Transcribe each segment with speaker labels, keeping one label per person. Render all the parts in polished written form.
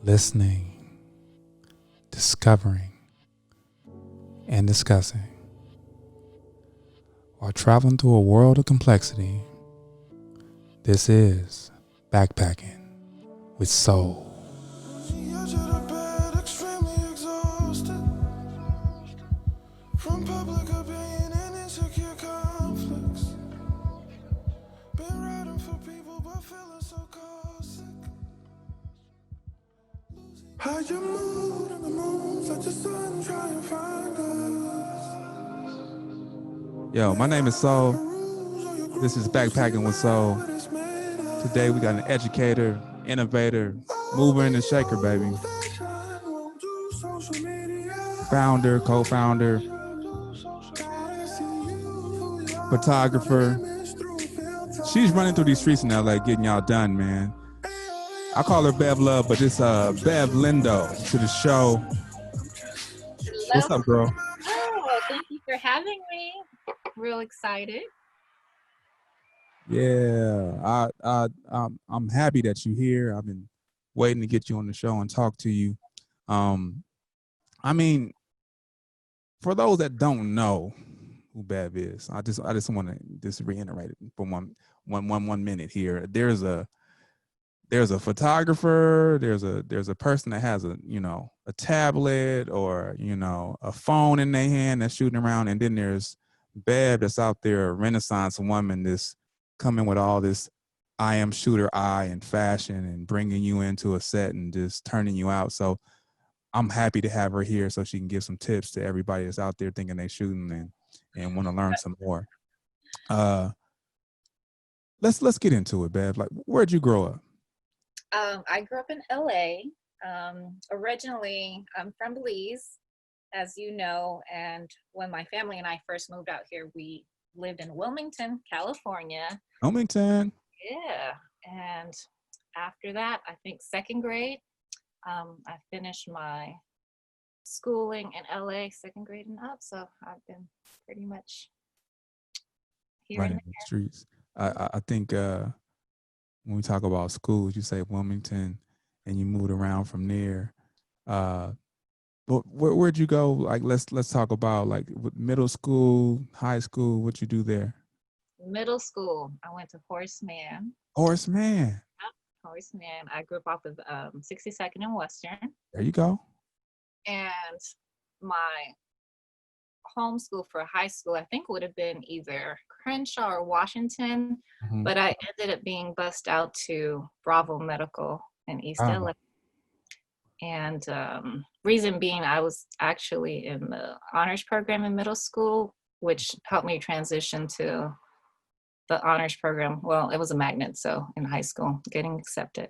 Speaker 1: listening, discovering, and discussing while traveling through a world of complexity. This is Backpackin with Soul. Yo, my name is Soul. This is Backpacking with Soul. Today we got an educator, innovator, mover and a shaker, baby. Founder, co-founder, photographer. She's running through these streets in LA getting y'all done, man. I call her Bev Love, but it's Bev Lindo to the show.
Speaker 2: Hello.
Speaker 1: What's up, girl?
Speaker 2: Oh, thank you for having me. Real excited.
Speaker 1: Yeah, I'm happy that you're here. I've been waiting to get you on the show and talk to you. I mean, for those that don't know who Bev is, I just want to just reiterate it for one minute here. There's a photographer, there's a person that has a tablet or a phone in their hand that's shooting around, and then there's Bev that's out there, a Renaissance woman that's coming with all this Eyeamshooter eye and fashion and bringing you into a set and just turning you out. So I'm happy to have her here so she can give some tips to everybody that's out there thinking they shooting and want to learn some more. Let's get into it, Bev. Like, where'd you grow up?
Speaker 2: I grew up in LA. Originally, I'm from Belize, as you know, and when my family and I first moved out here, we lived in Wilmington, California.
Speaker 1: Wilmington.
Speaker 2: Yeah, and after that, I think second grade, I finished my schooling in LA, second grade and up, so I've been pretty much here
Speaker 1: Right
Speaker 2: and
Speaker 1: in the streets. I think when we talk about schools, you say Wilmington, and you moved around from there. But where'd you go? Like, let's talk about like middle school, high school. What you do there?
Speaker 2: Middle school, I went to Horace Mann.
Speaker 1: Horace Mann.
Speaker 2: Horace Mann. I grew up off of 62nd and Western.
Speaker 1: There you go.
Speaker 2: And my home school for high school, I think would have been either Crenshaw or Washington, but I ended up being bussed out to Bravo Medical in East LA. And reason being, I was actually in the honors program in middle school, which helped me transition to the honors program. Well, it was a magnet, so in high school, getting accepted.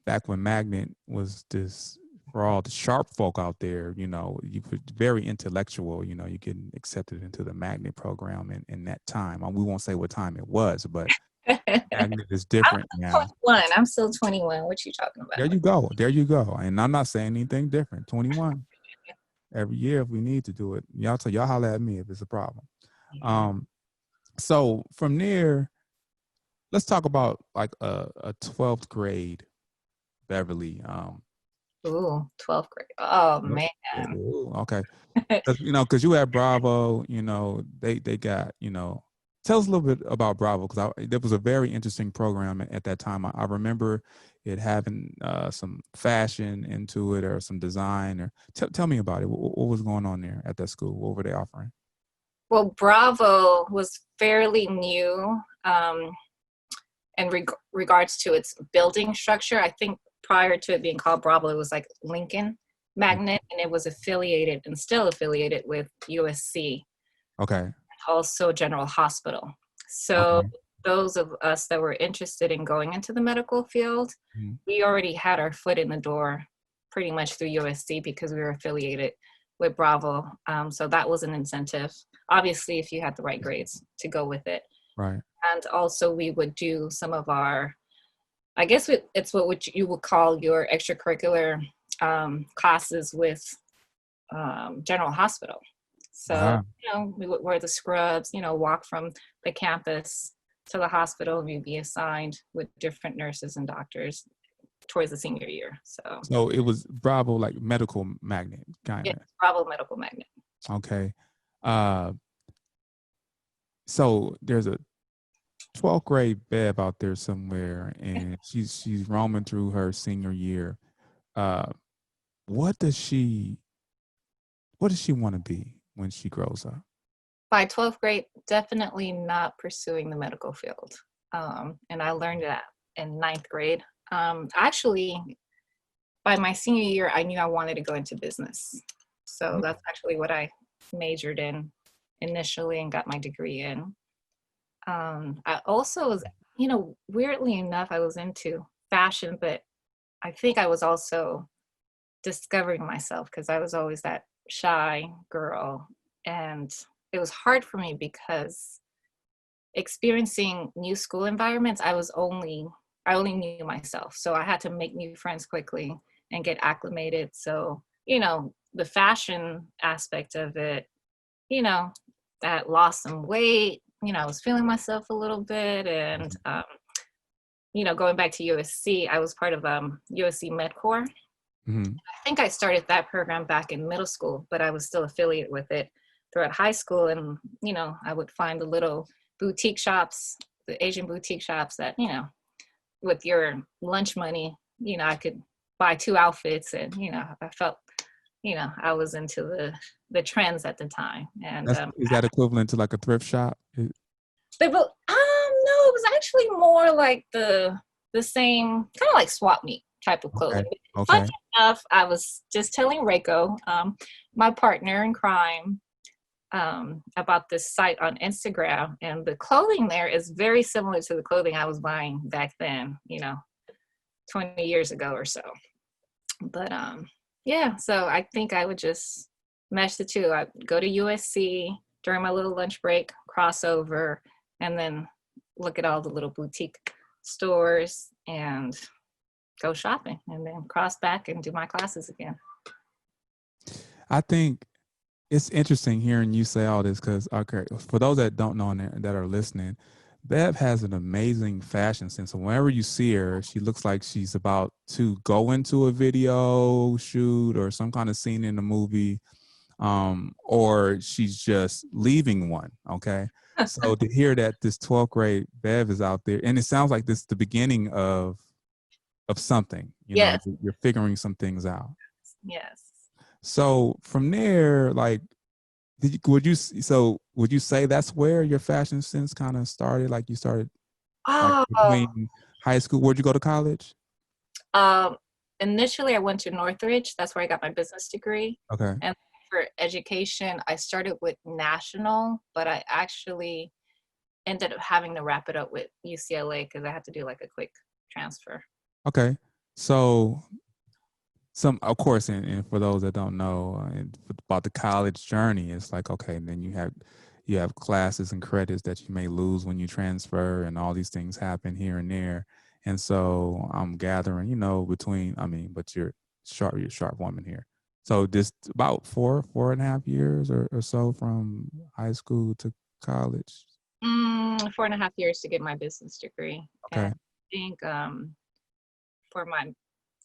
Speaker 1: Back when magnet was this, for all the sharp folk out there, you were very intellectual, you getting accepted into the magnet program in that time. We won't say what time it was, but magnet is different now.
Speaker 2: I'm still 21. What you talking about?
Speaker 1: There you go. And I'm not saying anything different. 21. Every year if we need to do it. Y'all holler at me if it's a problem. Yeah. So from there, let's talk about like a 12th grade Beverly.
Speaker 2: 12th grade. Oh man.
Speaker 1: Ooh, okay. Because you had Bravo, they got, tell us a little bit about Bravo, because there was a very interesting program at that time. I remember it having some fashion into it or some design. Or tell me about it. What was going on there at that school? What were they offering?
Speaker 2: Well, Bravo was fairly new in regards to its building structure. I think prior to it being called Bravo, it was like Lincoln Magnet, and it was affiliated and still affiliated with USC.
Speaker 1: Okay.
Speaker 2: Also General Hospital. So those of us that were interested in going into the medical field, we already had our foot in the door pretty much through USC because we were affiliated with Bravo. So that was an incentive. Obviously, if you had the right grades to go with it.
Speaker 1: Right.
Speaker 2: And also we would do some of our, I guess it's what you would call your extracurricular classes with General Hospital. So, we would wear the scrubs, walk from the campus to the hospital. We'd be assigned with different nurses and doctors towards the senior year.
Speaker 1: So it was Bravo, like medical magnet, kind
Speaker 2: yeah,
Speaker 1: of.
Speaker 2: Bravo medical magnet.
Speaker 1: Okay. So there's a 12th grade Bev out there somewhere, and she's roaming through her senior year. Uh, what does she want to be when she grows up?
Speaker 2: By 12th grade, definitely not pursuing the medical field. And I learned that in 9th grade. Actually, by my senior year, I knew I wanted to go into business. So that's actually what I majored in initially and got my degree in. I also was, weirdly enough, I was into fashion, but I think I was also discovering myself because I was always that shy girl. And it was hard for me because experiencing new school environments, I only knew myself. So I had to make new friends quickly and get acclimated. So, the fashion aspect of it, I lost some weight, I was feeling myself a little bit. And, going back to USC, I was part of USC MedCorps.
Speaker 1: Mm-hmm.
Speaker 2: I think I started that program back in middle school, but I was still affiliated with it throughout high school. And, I would find the little boutique shops, the Asian boutique shops that, with your lunch money, I could buy 2 outfits and, I felt, I was into the trends at the time. And
Speaker 1: Is that equivalent to like a thrift shop?
Speaker 2: they both, no, it was actually more like the same, kind of like swap meet type of clothing.
Speaker 1: Okay.
Speaker 2: Funny enough, I was just telling WRIEKO, my partner in crime, about this site on Instagram, and the clothing there is very similar to the clothing I was buying back then, 20 years ago or so. But yeah, so I think I would just mesh the two. I'd go to USC during my little lunch break, cross over, and then look at all the little boutique stores and go shopping, and then cross back and do my classes again.
Speaker 1: I think it's interesting hearing you say all this because, okay, for those that don't know and that are listening, Bev has an amazing fashion sense. So whenever you see her, she looks like she's about to go into a video shoot or some kind of scene in a movie, or she's just leaving one. Okay. So to hear that this 12th grade Bev is out there, and it sounds like this is the beginning of something,
Speaker 2: Yes.
Speaker 1: You're figuring some things out.
Speaker 2: Yes.
Speaker 1: So from there, like, would you say that's where your fashion sense kind of started? Like you started like between high school. Where'd you go to college?
Speaker 2: Initially I went to Northridge. That's where I got my business degree.
Speaker 1: Okay.
Speaker 2: And for education, I started with National, but I actually ended up having to wrap it up with UCLA because I had to do like a quick transfer.
Speaker 1: Okay. So of course, and for those that don't know about the college journey, it's like, okay, and then you have classes and credits that you may lose when you transfer, and all these things happen here and there. And so I'm gathering, but you're sharp woman here. So just about 4.5 years or so from high school to college.
Speaker 2: 4.5 years to get my business degree.
Speaker 1: Okay.
Speaker 2: And I think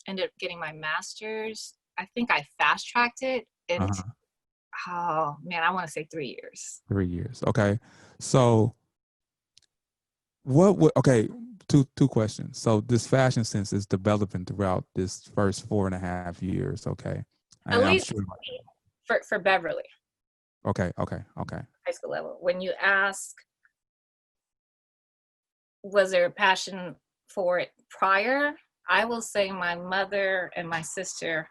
Speaker 2: ended up getting my master's. I think I fast tracked it into, oh man, I want to say 3 years.
Speaker 1: 3 years. Okay. So two questions. So this fashion sense is developing throughout this first 4.5 years. Okay.
Speaker 2: At least for Beverly.
Speaker 1: Okay.
Speaker 2: High school level. When you ask, was there a passion for it prior? I will say my mother and my sister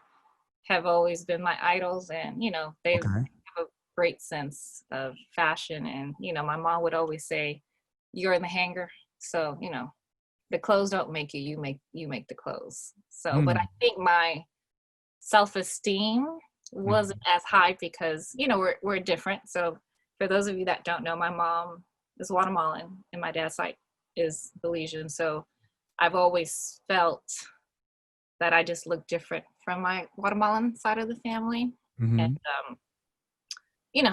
Speaker 2: have always been my idols, and they have a great sense of fashion. And my mom would always say, "You're in the hanger, so the clothes don't make you. You make the clothes." So, but I think my self-esteem wasn't as high because we're different. So, for those of you that don't know, my mom is Guatemalan and my dad's side is Belizean. So I've always felt that I just look different from my Guatemalan side of the family. And,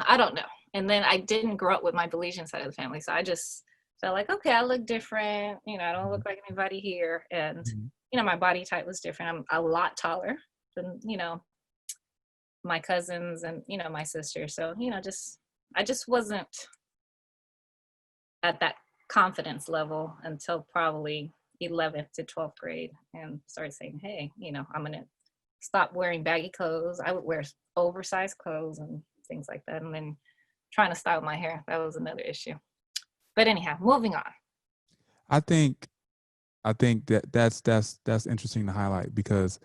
Speaker 2: I don't know. And then I didn't grow up with my Belizean side of the family. So I just felt like, okay, I look different. You know, I don't look like anybody here. And, you know, my body type was different. I'm a lot taller than, you know, my cousins and, you know, my sister. So, you know, I just wasn't at that confidence level until probably 11th to 12th grade and started saying, hey, you know, I'm going to stop wearing baggy clothes. I would wear oversized clothes and things like that. And then trying to style my hair, that was another issue. But anyhow, moving on.
Speaker 1: I think that's interesting to highlight, because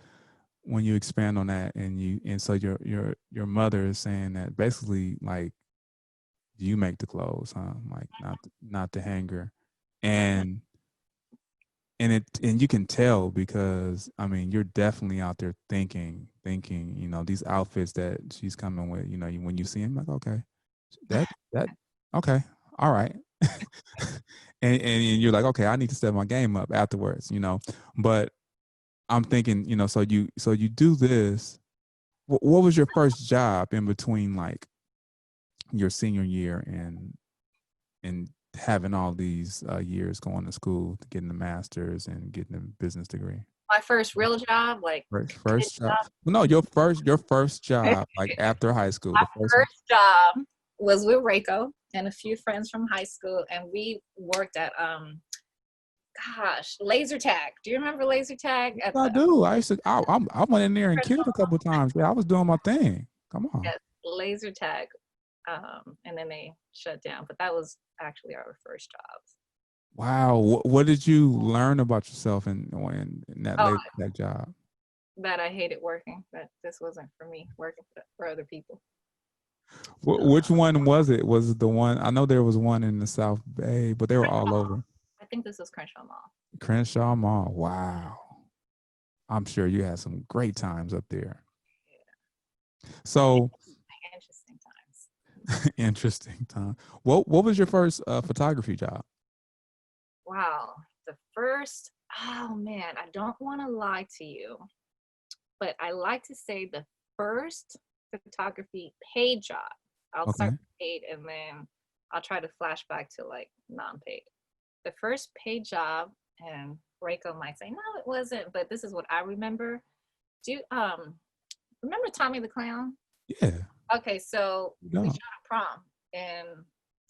Speaker 1: when you expand on that and so your mother is saying that basically, like, you make the clothes, huh? Like, not the hanger. And you can tell, because I mean, you're definitely out there thinking, you know, these outfits that she's coming with, you know, when you see them, like, okay, that okay, all right. and you're like, okay, I need to step my game up afterwards, you know. But I'm thinking, you know, so you do this. What was your first job in between, like, your senior year and having all these years going to school, getting the master's and getting a business degree?
Speaker 2: My first real job, like
Speaker 1: First job. No, your first job, like after high school.
Speaker 2: my
Speaker 1: The first one.
Speaker 2: first job was with WRIEKO and a few friends from high school, and we worked at laser tag. Do you remember laser tag?
Speaker 1: I do. I went in there and killed a couple of times. Yeah, I was doing my thing. Come on.
Speaker 2: Yes, laser tag. And then they shut down. But that was actually our first jobs.
Speaker 1: Wow. What did you learn about yourself in that laser tag job?
Speaker 2: That I hated working. That this wasn't for me, working for other people.
Speaker 1: Which one was it? Was it the one? I know there was one in the South Bay, but they were all over.
Speaker 2: I think this was Crenshaw Mall.
Speaker 1: Crenshaw Mall. Wow. I'm sure you had some great times up there. Yeah. So
Speaker 2: interesting times.
Speaker 1: Interesting time. What was your first photography job?
Speaker 2: Wow. The first, oh man, I don't want to lie to you, but I like to say the first photography paid job. I'll start with paid and then I'll try to flash back to like non-paid. The first paid job, and WRIEKO might say, no, it wasn't, but this is what I remember. Do you remember Tommy the Clown?
Speaker 1: Yeah.
Speaker 2: Okay, so we shot a prom and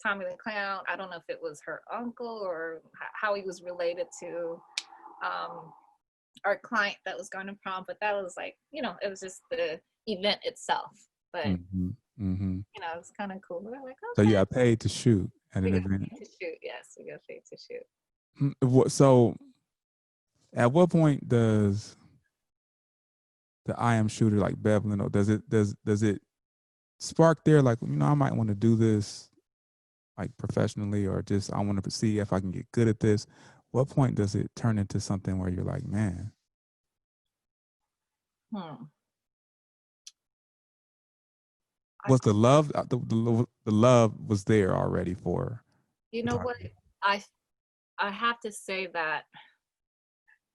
Speaker 2: Tommy the Clown, I don't know if it was her uncle or how he was related to our client that was going to prom, but that was like, you know, it was just the event itself. But you know, it was kind of cool. We're like, okay.
Speaker 1: So you got paid to shoot at an event.
Speaker 2: To shoot, yes, we got paid to shoot.
Speaker 1: So, at what point does the Eyeamshooter, like Beverly, does it spark there? Like, you know, I might want to do this, like, professionally, or just I want to see if I can get good at this. What point does it turn into something where you're like, man? Was the love the love was there already for?
Speaker 2: You know what? I have to say that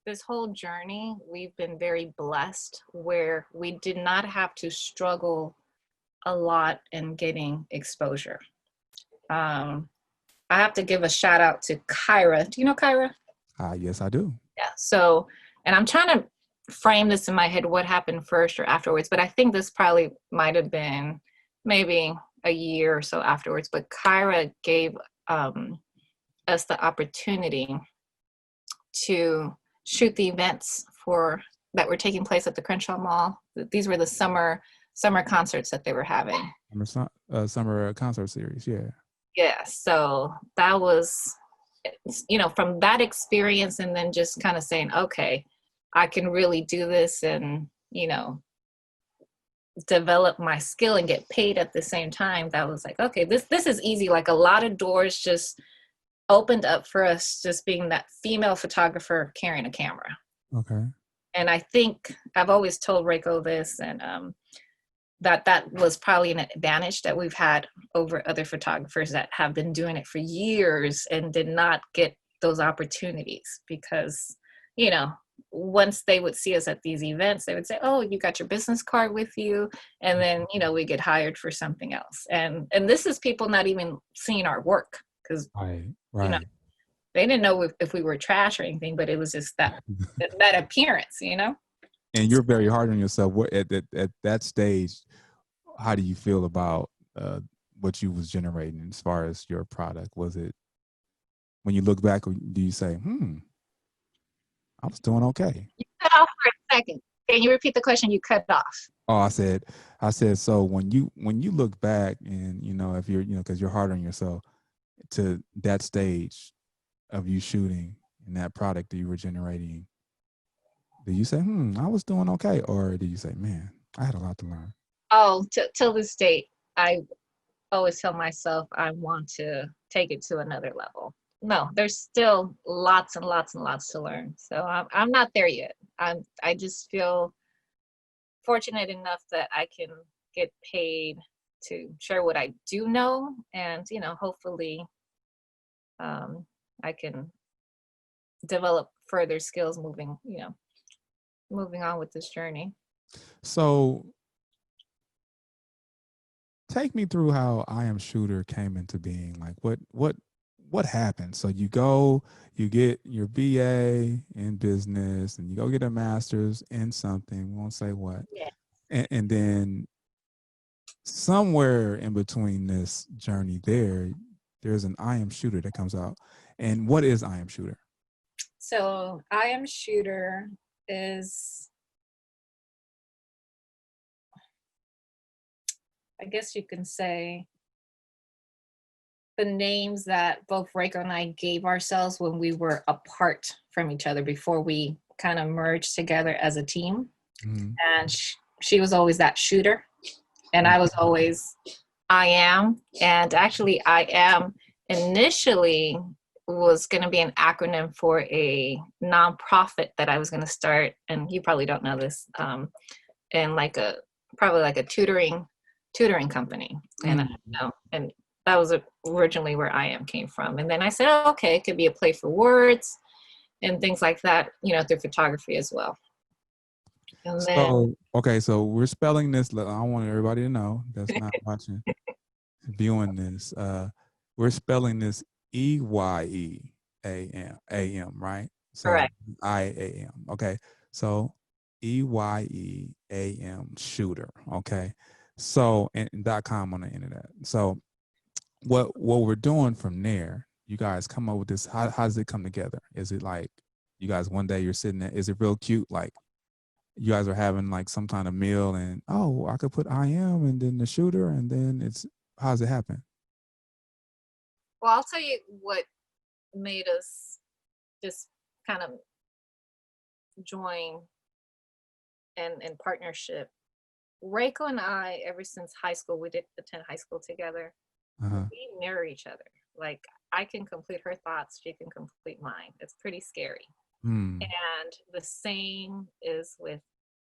Speaker 2: this whole journey, we've been very blessed where we did not have to struggle a lot in getting exposure. I have to give a shout out to Kyra. Do you know Kyra?
Speaker 1: Yes, I do.
Speaker 2: Yeah. So, and I'm trying to frame this in my head, what happened first or afterwards, but I think this probably might have been maybe a year or so afterwards, but Kyra gave us the opportunity to shoot the events that were taking place at the Crenshaw Mall. These were the summer concerts that they were having.
Speaker 1: Summer concert series, yeah.
Speaker 2: Yeah, so that was, you know, from that experience and then just kind of saying, okay, I can really do this and, you know, develop my skill and get paid at the same time. That was like, okay, this is easy. Like a lot of doors just opened up for us, just being that female photographer carrying a camera.
Speaker 1: Okay.
Speaker 2: And I think I've always told WRIEKO this, and that was probably an advantage that we've had over other photographers that have been doing it for years and did not get those opportunities because, you know, once they would see us at these events, they would say, oh, you got your business card with you. And then, you know, we get hired for something else. And this is people not even seeing our work because,
Speaker 1: right.
Speaker 2: you know, they didn't know if we were trash or anything, but it was just that appearance, you know?
Speaker 1: And you're very hard on yourself. What at that stage, how do you feel about what you was generating as far as your product? Was it, when you look back, do you say, I was doing okay?
Speaker 2: You cut off for a second. Can you repeat the question? You cut off.
Speaker 1: Oh, I said, so when you look back and, you know, if you're, you know, because you're hard on yourself, to that stage of you shooting and that product that you were generating, do you say, I was doing okay? Or do you say, man, I had a lot to learn?
Speaker 2: Oh, till this date, I always tell myself I want to take it to another level. No, there's still lots and lots and lots to learn. So I'm not there yet. I just feel fortunate enough that I can get paid to share what I do know, and you know, hopefully, I can develop further skills moving on with this journey.
Speaker 1: So take me through how Eyeamshooter came into being. Like what happened? So you get your BA in business and you go get a master's in something, we won't say what.
Speaker 2: Yeah.
Speaker 1: And then somewhere in between this journey there's an Eyeamshooter that comes out. And what is Eyeamshooter?
Speaker 2: So Eyeamshooter is, I guess you can say, the names that both WRIEKO and I gave ourselves when we were apart from each other before we kind of merged together as a team.
Speaker 1: Mm-hmm.
Speaker 2: And she was always that shooter, and I was always I am. And actually, I am initially was going to be an acronym for a nonprofit that I was going to start, and you probably don't know this, and probably like a tutoring company, and and that was originally where I am came from. And then I said, oh, okay, it could be a play for words and things like that, you know, through photography as well. And then,
Speaker 1: so we're spelling this. I want everybody to know that's not watching, viewing this. We're spelling this EYEAM, right? So
Speaker 2: correct.
Speaker 1: IAM. Okay. So EYEAM shooter. Okay. So and .com on the internet. So what we're doing from there, you guys come up with this. How does it come together? Is it like you guys one day you're sitting there, is it real cute? Like you guys are having like some kind of meal and, oh, I could put I am and then the shooter and then it's, how does it happen?
Speaker 2: Well, I'll tell you what made us just kind of join in partnership. WRIEKO and I, ever since high school, we did attend high school together. We mirror each other. Like I can complete her thoughts, she can complete mine. It's pretty scary. And the same is with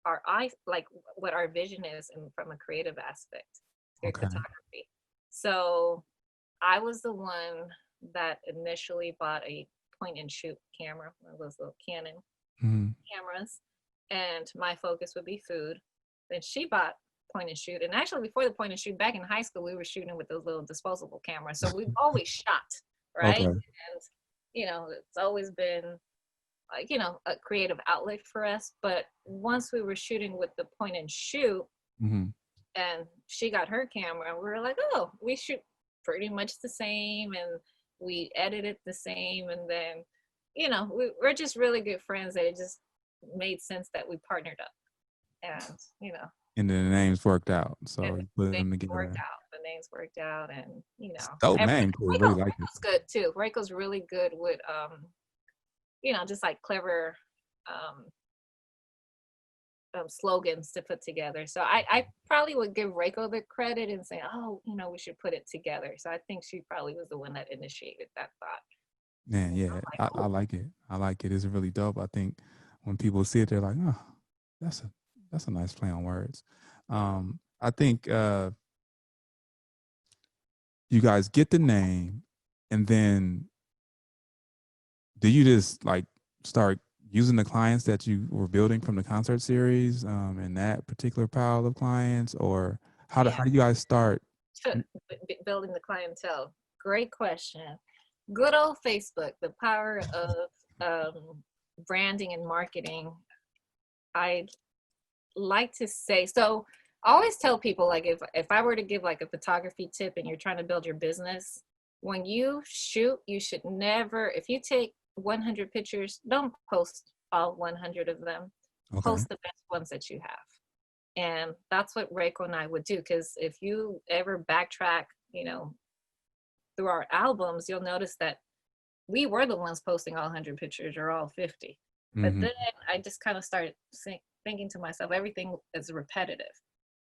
Speaker 2: our eyes, like what our vision is, and from a creative aspect, photography. So I was the one that initially bought a point and shoot camera, one of those little Canon cameras, and my focus would be food. Then she bought point and shoot, and actually before the point and shoot, back in high school, we were shooting with those little disposable cameras. So we've always shot, right? And you know, it's always been like, you know, a creative outlet for us. But once we were shooting with the point and shoot, and she got her camera, we were like, oh, we shoot pretty much the same, and we edit it the same. And then, you know, we're just really good friends that it just made sense that we partnered up. And, you know.
Speaker 1: And then the names worked out. So you put them together.
Speaker 2: The names worked out, and, you know.
Speaker 1: Dope name too. Really like it.
Speaker 2: WRIEKO's good too. WRIEKO's really good with, you know, just like clever slogans to put together. So I probably would give WRIEKO the credit and say, oh, you know, we should put it together. So I think she probably was the one that initiated that thought.
Speaker 1: Man, yeah, I like it. I like it. It's really dope. I think when people see it, they're like, oh, that's a nice play on words. I think you guys get the name, and then do you just like start using the clients that you were building from the concert series and that particular pile of clients, or how do you guys start
Speaker 2: building the clientele? Great question. good old Facebook, the power of branding and marketing. I'd like to say, so I always tell people, like, if I were to give like a photography tip and you're trying to build your business, when you shoot, you should never, if you take 100 pictures, don't post all 100 of them.
Speaker 1: Okay.
Speaker 2: Post the best ones that you have. And that's what WRIEKO and I would do. Because if you ever backtrack, you know, through our albums, you'll notice that we were the ones posting all 100 pictures or all 50. But then I just kind of started thinking to myself, everything is repetitive.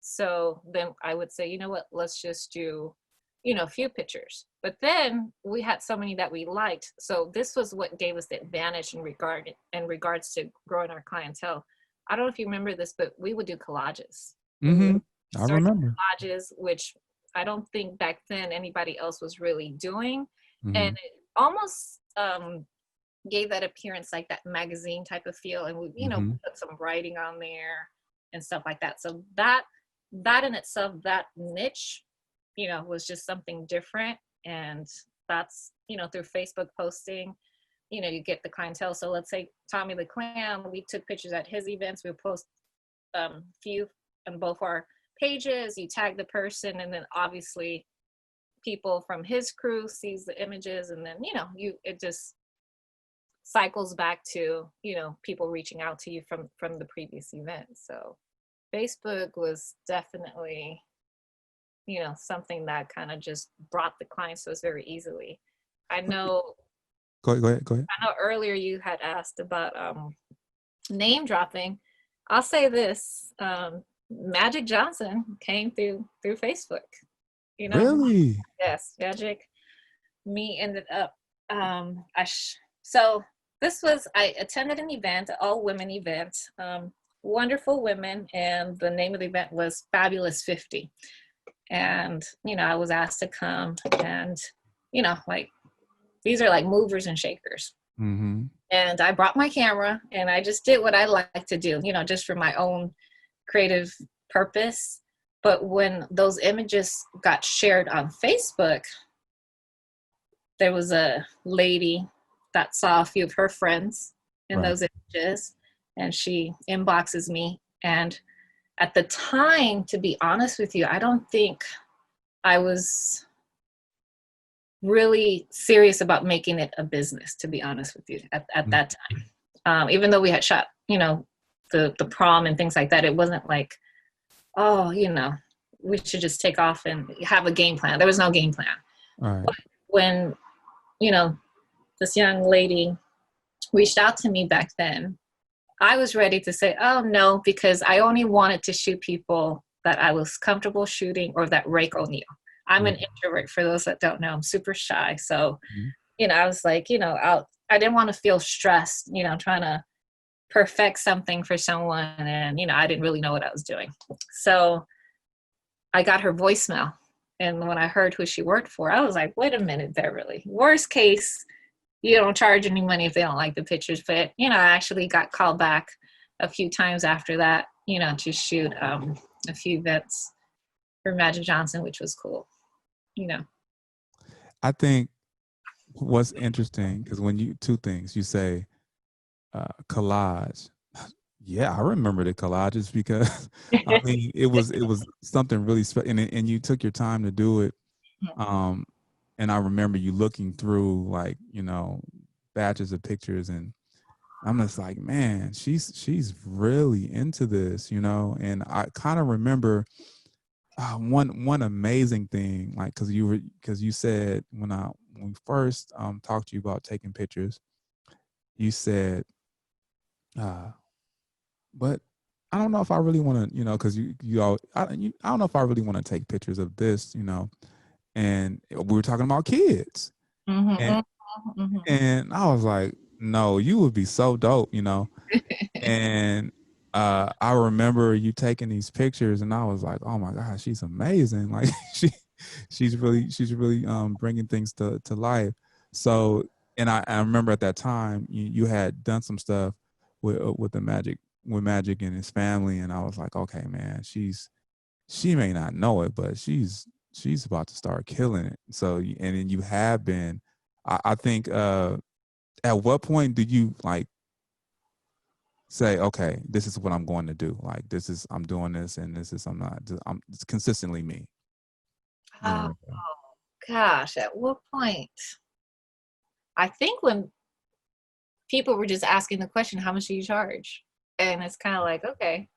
Speaker 2: So then I would say, you know what, let's just do, you know, a few pictures. But then we had so many that we liked. So this was what gave us the advantage in regards to growing our clientele. I don't know if you remember this, but we would do collages.
Speaker 1: I remember
Speaker 2: collages, which I don't think back then anybody else was really doing. And it almost gave that appearance like that magazine type of feel. And we, you know, put some writing on there and stuff like that. So that in itself, that niche, you know, was just something different. And that's, you know, through Facebook posting, you know, you get the clientele. So let's say Tommy the Clown, we took pictures at his events. We post few on both our pages. You tag the person, and then obviously people from his crew sees the images, and then, you know, it just cycles back to, you know, people reaching out to you from the previous event. So Facebook was definitely, you know, something that kind of just brought the clients to us very easily. I know.
Speaker 1: Go ahead.
Speaker 2: I know earlier you had asked about name dropping. I'll say this: Magic Johnson came through Facebook. You know,
Speaker 1: really?
Speaker 2: Yes, Magic. Me ended up. So this was, I attended an event, an all women event. Wonderful women, and the name of the event was Fabulous 50. And, you know, I was asked to come, and, you know, like, these are like movers and shakers. And I brought my camera, and I just did what I like to do, you know, just for my own creative purpose. But when those images got shared on Facebook, there was a lady that saw a few of her friends in those images, and she inboxes me. And at the time, to be honest with you, I don't think I was really serious about making it a business, to be honest with you, at that time. Even though we had shot, you know, the prom and things like that, it wasn't like, oh, you know, we should just take off and have a game plan. There was no game plan. But when, you know, this young lady reached out to me back then, I was ready to say, oh no, because I only wanted to shoot people that I was comfortable shooting, or that WRIEKO knew. I'm an introvert, for those that don't know. I'm super shy. So, you know, I was like, you know, I didn't want to feel stressed, you know, trying to perfect something for someone. And, you know, I didn't really know what I was doing. So I got her voicemail. And when I heard who she worked for, I was like, wait a minute, Beverly. Worst case, you don't charge any money if they don't like the pictures. But, you know, I actually got called back a few times after that, you know, to shoot a few events for Magic Johnson, which was cool, you know.
Speaker 1: I think what's interesting, because when two things, you say collage. Yeah, I remember the collages, because I mean, it was something really special, and you took your time to do it. And I remember you looking through, like, you know, batches of pictures, and I'm just like, man, she's really into this, you know. And I kind of remember one amazing thing, like, because you said when we first talked to you about taking pictures, you said, but I don't know if I really want to, you know, because I don't know if I really want to take pictures of this, you know. And we were talking about kids, and I was like, no, you would be so dope, you know. And I remember you taking these pictures, and I was like, oh my gosh, she's amazing. Like, she's really bringing things to life. So, and I remember at that time you had done some stuff with Magic and his family, and I was like, okay, man, she may not know it, but she's about to start killing it. So, and then you have been I think at what point do you like say, okay, this is what I'm going to do. Like I'm doing this, and this is it's consistently me. You
Speaker 2: Oh,
Speaker 1: know.
Speaker 2: gosh, at what point? I think when people were just asking the question, how much do you charge? And it's kind of like, okay,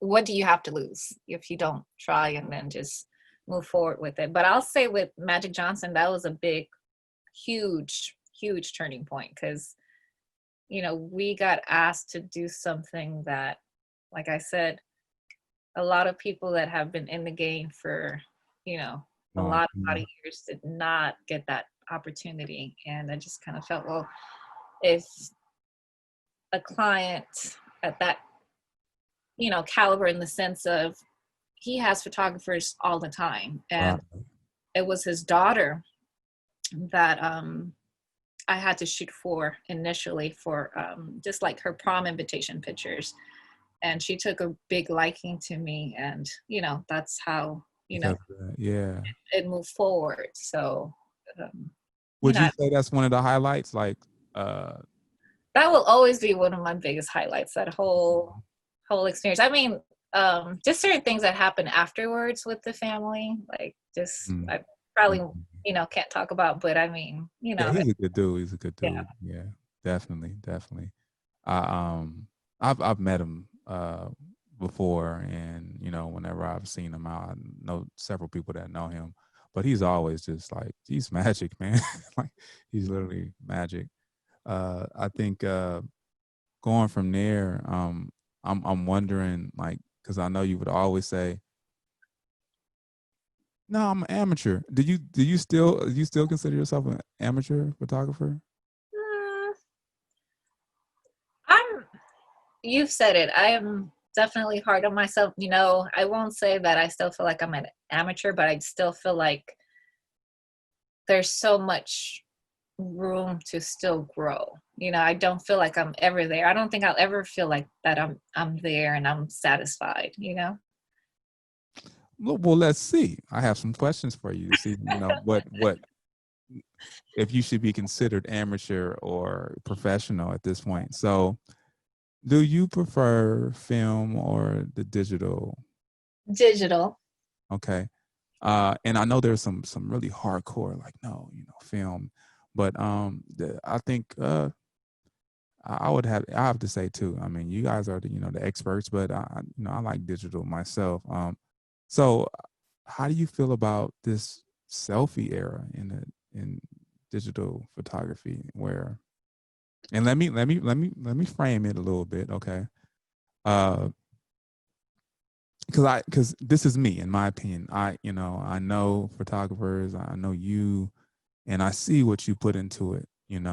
Speaker 2: what do you have to lose if you don't try and then just move forward with it? But I'll say with Magic Johnson, that was a big, huge turning point because, you know, we got asked to do something that, like I said, a lot of people that have been in the game for, you know, a
Speaker 1: Long.
Speaker 2: lot of years did not get that opportunity. And I just kind of felt, well, if a client at that, you know, caliber, in the sense of he has photographers all the time, and
Speaker 1: Right.
Speaker 2: it was his daughter that I had to shoot for initially for just like her prom invitation pictures, and she took a big liking to me, and you know, that's how, you know,
Speaker 1: Because of that, yeah.
Speaker 2: it moved forward. So you
Speaker 1: Would
Speaker 2: know,
Speaker 1: you say that's one of the highlights? Like,
Speaker 2: that will always be one of my biggest highlights, that whole experience. I mean, just certain things that happen afterwards with the family, like just
Speaker 1: mm,
Speaker 2: I probably,
Speaker 1: mm.
Speaker 2: you know, can't talk about, but I mean, you
Speaker 1: Yeah,
Speaker 2: know,
Speaker 1: he's a good dude. He's a good
Speaker 2: yeah.
Speaker 1: dude. Yeah, definitely, definitely. I I've met him before, and you know, whenever I've seen him out, I know several people that know him, but he's always just like he's magic, man. Like he's literally magic. I think going from there, I'm wondering, like, because I know you would always say, "No, I'm an amateur." Do you still consider yourself an amateur photographer?
Speaker 2: Mm, I'm you've said it. I am definitely hard on myself. You know, I won't say that I still feel like I'm an amateur, but I still feel like there's so much room to still grow. You know, I don't feel like I'm ever there. I don't think I'll ever feel like that I'm there and I'm satisfied, you know?
Speaker 1: Well, let's see. I have some questions for you to see, you know, what if you should be considered amateur or professional at this point. So, do you prefer film or the digital?
Speaker 2: Digital.
Speaker 1: Okay. And I know there's some really hardcore, like, no, you know, film, but I think I have to say too. I mean, you guys are the experts, but I like digital myself. So how do you feel about this selfie era in digital photography? Where and let me frame it a little bit, okay? Uh, because this is me, in my opinion. I know photographers, I know you, and I see what you put into it. And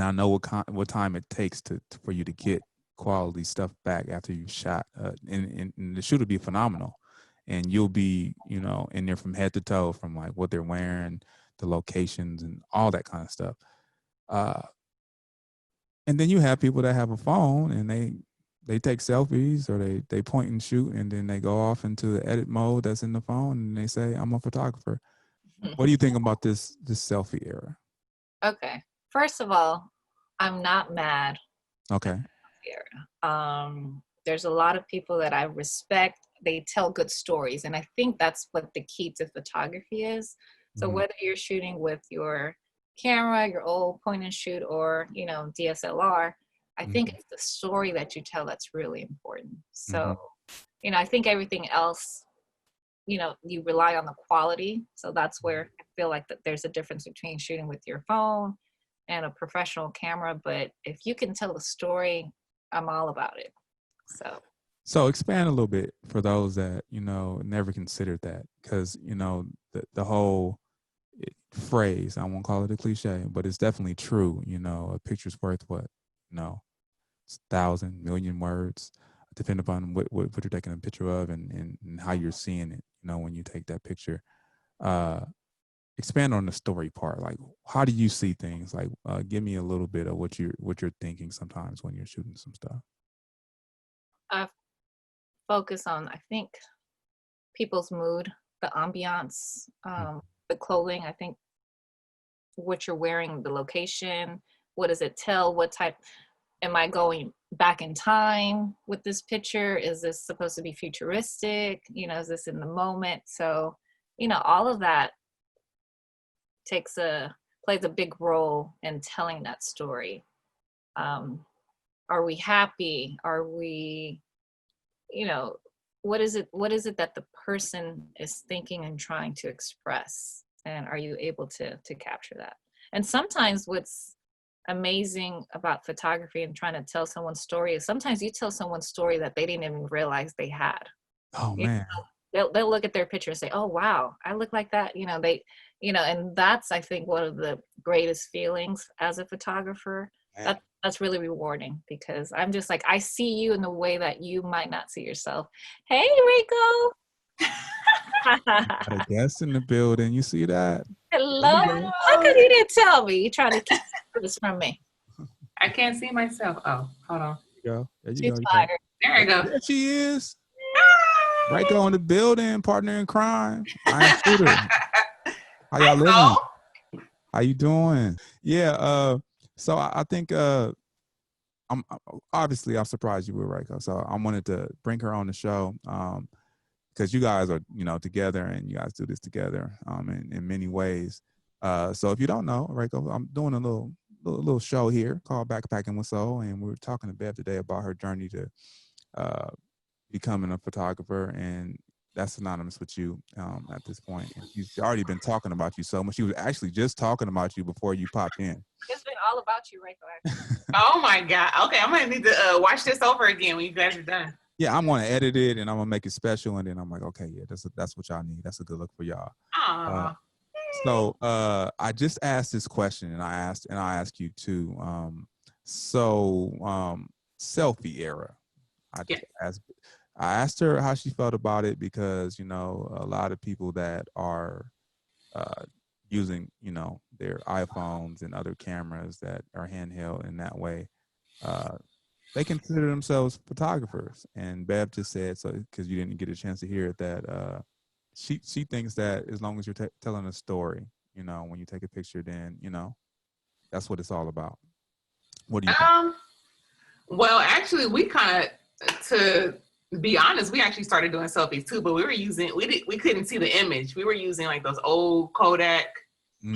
Speaker 1: I know what time it takes for you to get quality stuff back after you shot. And the shoot will be phenomenal, and you'll be in there from head to toe, from like what they're wearing, the locations, and all that kind of stuff. Uh, and then you have people that have a phone and they take selfies, or they point and shoot, and then they go off into the edit mode that's in the phone, and they say, "I'm a photographer." What do you think about this selfie era?
Speaker 2: Okay. First of all, I'm not mad
Speaker 1: Okay.
Speaker 2: here. There's a lot of people that I respect. They tell good stories, and I think that's what the key to photography is. So
Speaker 1: Mhm.
Speaker 2: whether you're shooting with your camera, your old point and shoot, or you know, DSLR, I think
Speaker 1: Mhm.
Speaker 2: it's the story that you tell that's really important. So,
Speaker 1: Mhm.
Speaker 2: you know, I think everything else, you know, you rely on the quality. So that's where I feel like that there's a difference between shooting with your phone and a professional camera. But if you can tell a story, I'm all about it. So
Speaker 1: So expand a little bit for those that never considered that, because the whole phrase, I won't call it a cliche, but it's definitely true. A picture's worth what, you know, 1,000 million words, depending upon what you're taking a picture of, and how you're seeing it. When you take that picture, uh, expand on the story part. Like, how do you see things? Like, give me a little bit of what you're thinking sometimes when you're shooting some stuff.
Speaker 2: I focus on, I think, people's mood. the ambiance, the clothing, I think what you're wearing, the location, what does it tell? What type, am I going back in time with this picture? Is this supposed to be futuristic? You know, is this in the moment? So, you know, all of that plays a big role in telling that story. Are we happy? Are we, you know, what is it that the person is thinking and trying to express? And are you able to capture that? And sometimes what's amazing about photography and trying to tell someone's story is sometimes you tell someone's story that they didn't even realize they had.
Speaker 1: Oh man.
Speaker 2: They'll look at their picture and say, oh wow, I look like that. You know, and that's, I think, one of the greatest feelings as a photographer. That's really rewarding, because I'm just like, I see you in the way that you might not see yourself. Hey, RIEKO.
Speaker 1: Got a guest in the building. You see that?
Speaker 2: Hello. How come you didn't tell me? You trying to keep this from me?
Speaker 3: I can't see myself. Oh, hold on.
Speaker 1: There you
Speaker 2: She's
Speaker 1: go.
Speaker 2: tired.
Speaker 3: There you go.
Speaker 1: There she is. RIEKO in the building, partner in crime. Eyeamshooter. How y'all living? How you doing? Yeah. So I think I'm surprised you were RIEKO. So I wanted to bring her on the show because you guys are, you know, together, and you guys do this together in many ways. So if you don't know, RIEKO, I'm doing a little show here called Backpackin with Soul, and we're talking to Bev today about her journey to becoming a photographer, and that's synonymous with you at this point. And she's already been talking about you so much. She was actually just talking about you before you popped in.
Speaker 2: It's been all about you, RIEKO.
Speaker 3: Oh my God. Okay, I'm gonna need to watch this over again when you guys are done.
Speaker 1: Yeah, I'm gonna edit it and I'm gonna make it special, and then I'm like, okay, yeah, that's what y'all need. That's a good look for y'all. So I just asked this question, and I ask you too. Selfie era. I asked her how she felt about it, because, you know, a lot of people that are using, you know, their iPhones and other cameras that are handheld in that way, they consider themselves photographers. And Bev just said, so because you didn't get a chance to hear it, that she thinks that as long as you're telling a story, you know, when you take a picture, then, you know, that's what it's all about. What do you think?
Speaker 3: Well, actually, we kind of, to be honest, we actually started doing selfies too, but we couldn't see the image. We were using like those old Kodak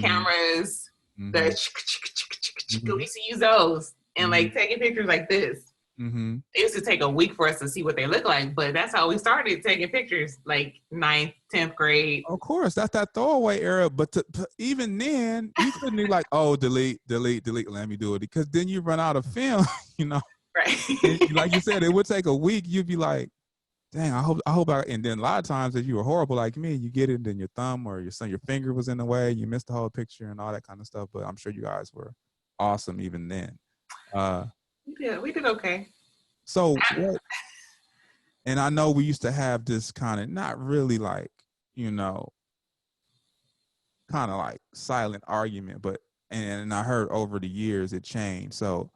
Speaker 3: cameras. We used to use those and like taking pictures like this. It used to take a week for us to see what they look like, but that's how we started taking pictures, like 9th, 10th grade.
Speaker 1: Of course, that's that throwaway era. But even then, you couldn't be like, oh, delete, let me do it, because then you run out of film, you know.
Speaker 3: Right.
Speaker 1: And like you said, it would take a week. You'd be like, dang, I hope and then a lot of times, if you were horrible like me, you get it, and then your thumb or your finger was in the way, you missed the whole picture and all that kind of stuff. But I'm sure you guys were awesome even then.
Speaker 3: We did okay.
Speaker 1: So and I know we used to have this kind of, not really like, you know, kind of like silent argument, but and I heard over the years it changed. So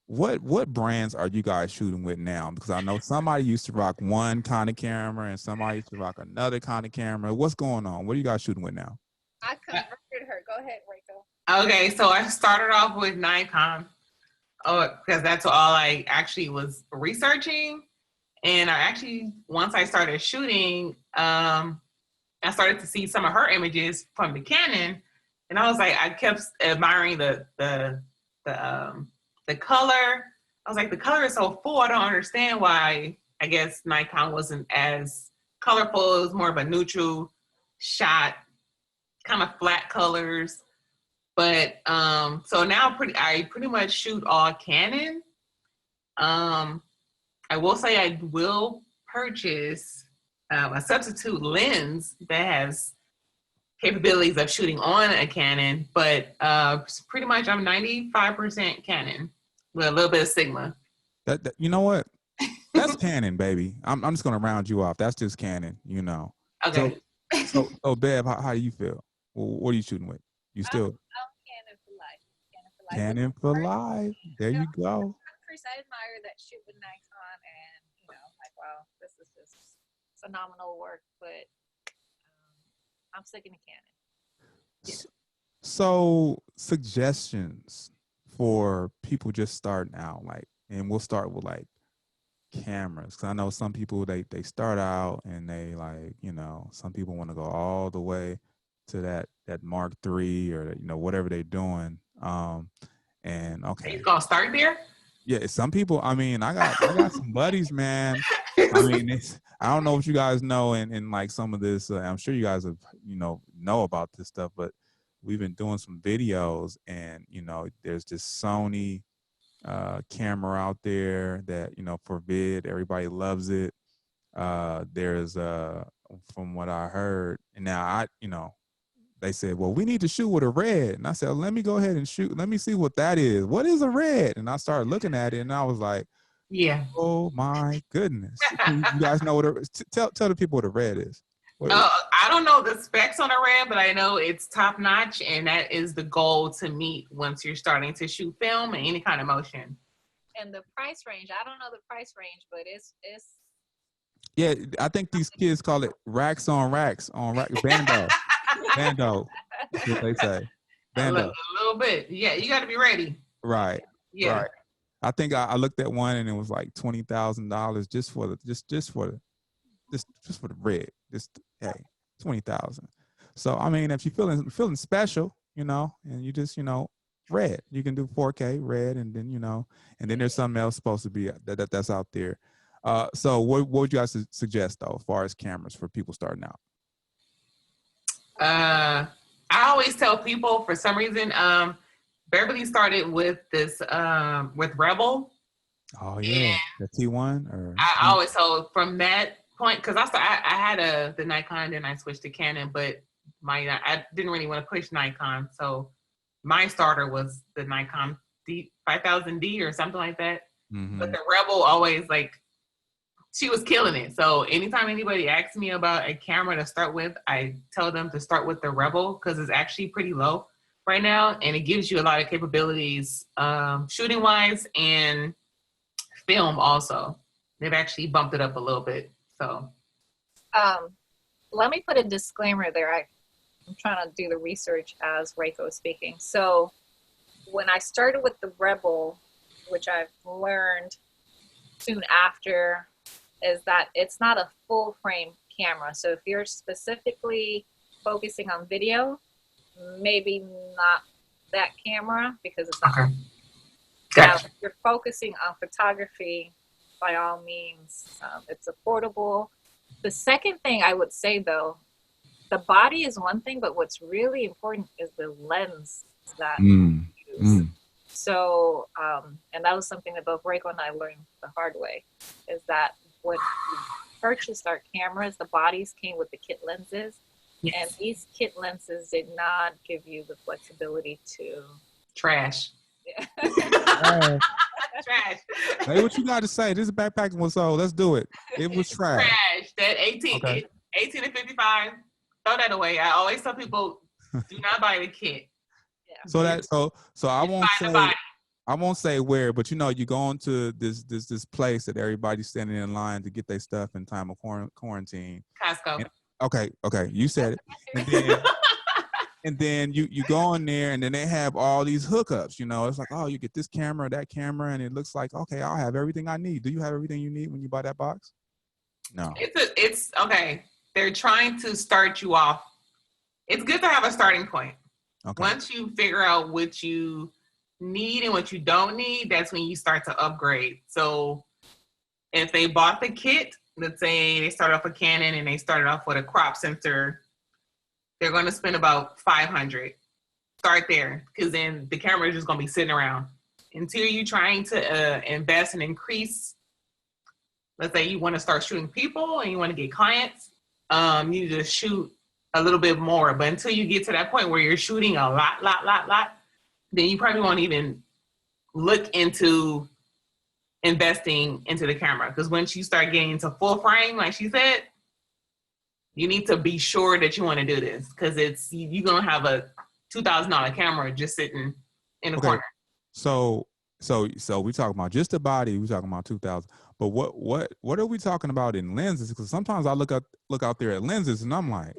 Speaker 1: what brands are you guys shooting with now? Because I know somebody used to rock one kind of camera and somebody used to rock another kind of camera. What's going on? What are you guys shooting with now?
Speaker 2: I converted her. Go ahead,
Speaker 3: RIEKO. Okay, so I started off with Nikon. Oh, because that's all I actually was researching. And I actually, once I started shooting, I started to see some of her images from the Canon, and I was like, I kept admiring the color. I was like, the color is so full. I don't understand why. I guess Nikon wasn't as colorful. It was more of a neutral shot, kind of flat colors. But so now I pretty much shoot all Canon. I will say I will purchase a substitute lens that has capabilities of shooting on a Canon, but pretty much I'm 95% Canon with a little bit of Sigma.
Speaker 1: That you know what? That's Canon, baby. I'm just gonna round you off. That's just Canon, you know.
Speaker 3: Okay.
Speaker 1: So Bev, how do you feel? What are you shooting with? You still?
Speaker 2: I'm Canon for life.
Speaker 1: Canon for life. There you go.
Speaker 2: First, I admire that shoot with Nikon, and you know, like, wow, this is just phenomenal work. But I'm sticking to Canon.
Speaker 1: Yeah. So suggestions for people just starting out, like, and we'll start with like cameras, because I know some people they start out and they like, you know, some people want to go all the way to that Mark III or whatever they're doing. And okay,
Speaker 3: you gonna start there?
Speaker 1: Yeah, some people. I mean, I got some buddies, man. I mean, I don't know what you guys know, and like some of this. I'm sure you guys have know about this stuff, but we've been doing some videos, and there's this Sony camera out there that for vid, everybody loves it. There's from what I heard, and now they said, well, we need to shoot with a red. And I said, let me go ahead and shoot. Let me see what that is. What is a red? And I started looking at it and I was like,
Speaker 3: yeah.
Speaker 1: Oh my goodness. You guys know what tell the people what a red is.
Speaker 3: I don't know the specs on a red, but I know it's top notch. And that is the goal to meet once you're starting to shoot film and any kind of motion.
Speaker 2: And the price range, I don't know the price range, but it's
Speaker 1: yeah, I think these kids call it racks on racks bando. Bando. That's what they say. Bando.
Speaker 3: A little bit. Yeah, you got to be ready.
Speaker 1: Right.
Speaker 3: Yeah.
Speaker 1: Right. I think I looked at one and it was like $20,000 just for the red. Just hey, 20,000. So I mean, if you're feeling special, and you just red, you can do 4K red, and then and then there's something else supposed to be that's out there. So what would you guys suggest though, as far as cameras for people starting out?
Speaker 3: I always tell people, for some reason, Beverly started with this with Rebel.
Speaker 1: Oh yeah, the T1 or
Speaker 3: I always, so from that point, because I had the Nikon, then I switched to Canon, but I didn't really want to push Nikon, so my starter was the Nikon D5000D or something like that. Mm-hmm. But the Rebel always, like, she was killing it. So anytime anybody asks me about a camera to start with, I tell them to start with the Rebel because it's actually pretty low right now, and it gives you a lot of capabilities shooting wise and film also. They've actually bumped it up a little bit. So
Speaker 2: let me put a disclaimer there. I'm trying to do the research as WRIEKO is speaking. So when I started with the Rebel, which I've learned soon after, is that it's not a full frame camera. So if you're specifically focusing on video, maybe not that camera, because it's not.
Speaker 3: Okay.
Speaker 2: Now, if you're focusing on photography, by all means, it's affordable. The second thing I would say though, the body is one thing, but what's really important is the lens that you use. So, and that was something that both WRIEKO and I learned the hard way, is that when we purchased our cameras, the bodies came with the kit lenses. Yes. And these kit lenses did not give you the flexibility to...
Speaker 3: Trash.
Speaker 2: Yeah.
Speaker 3: Trash.
Speaker 1: Hey, what you got to say? This is Backpackin was sold. Let's do it. It was trash.
Speaker 3: Trash. That 18 to 55, throw that away. I always tell people, do not buy the kit.
Speaker 1: Yeah. So I won't say where, but you go into this place that everybody's standing in line to get their stuff in time of quarantine.
Speaker 3: Costco.
Speaker 1: Okay, you said it. And then you go in there, and then they have all these hookups. It's like, oh, you get this camera, that camera, and it looks like, okay, I'll have everything I need. Do you have everything you need when you buy that box? No.
Speaker 3: It's okay. They're trying to start you off. It's good to have a starting point. Okay. Once you figure out what you need and what you don't need, that's when you start to upgrade. So if they bought the kit, let's say they started off with Canon and they started off with a crop sensor, they're going to spend about $500. Start there, because then the camera is just going to be sitting around until you're trying to invest and increase. Let's say you want to start shooting people and you want to get clients, you just shoot a little bit more. But until you get to that point where you're shooting a lot, then you probably won't even look into investing into the camera. Because once you start getting into full frame, like she said, you need to be sure that you want to do this, because you're going to have a $2,000 camera just sitting in the corner.
Speaker 1: So we talking about just the body. We talking about 2,000. But what are we talking about in lenses? Because sometimes I look out there at lenses and I'm like,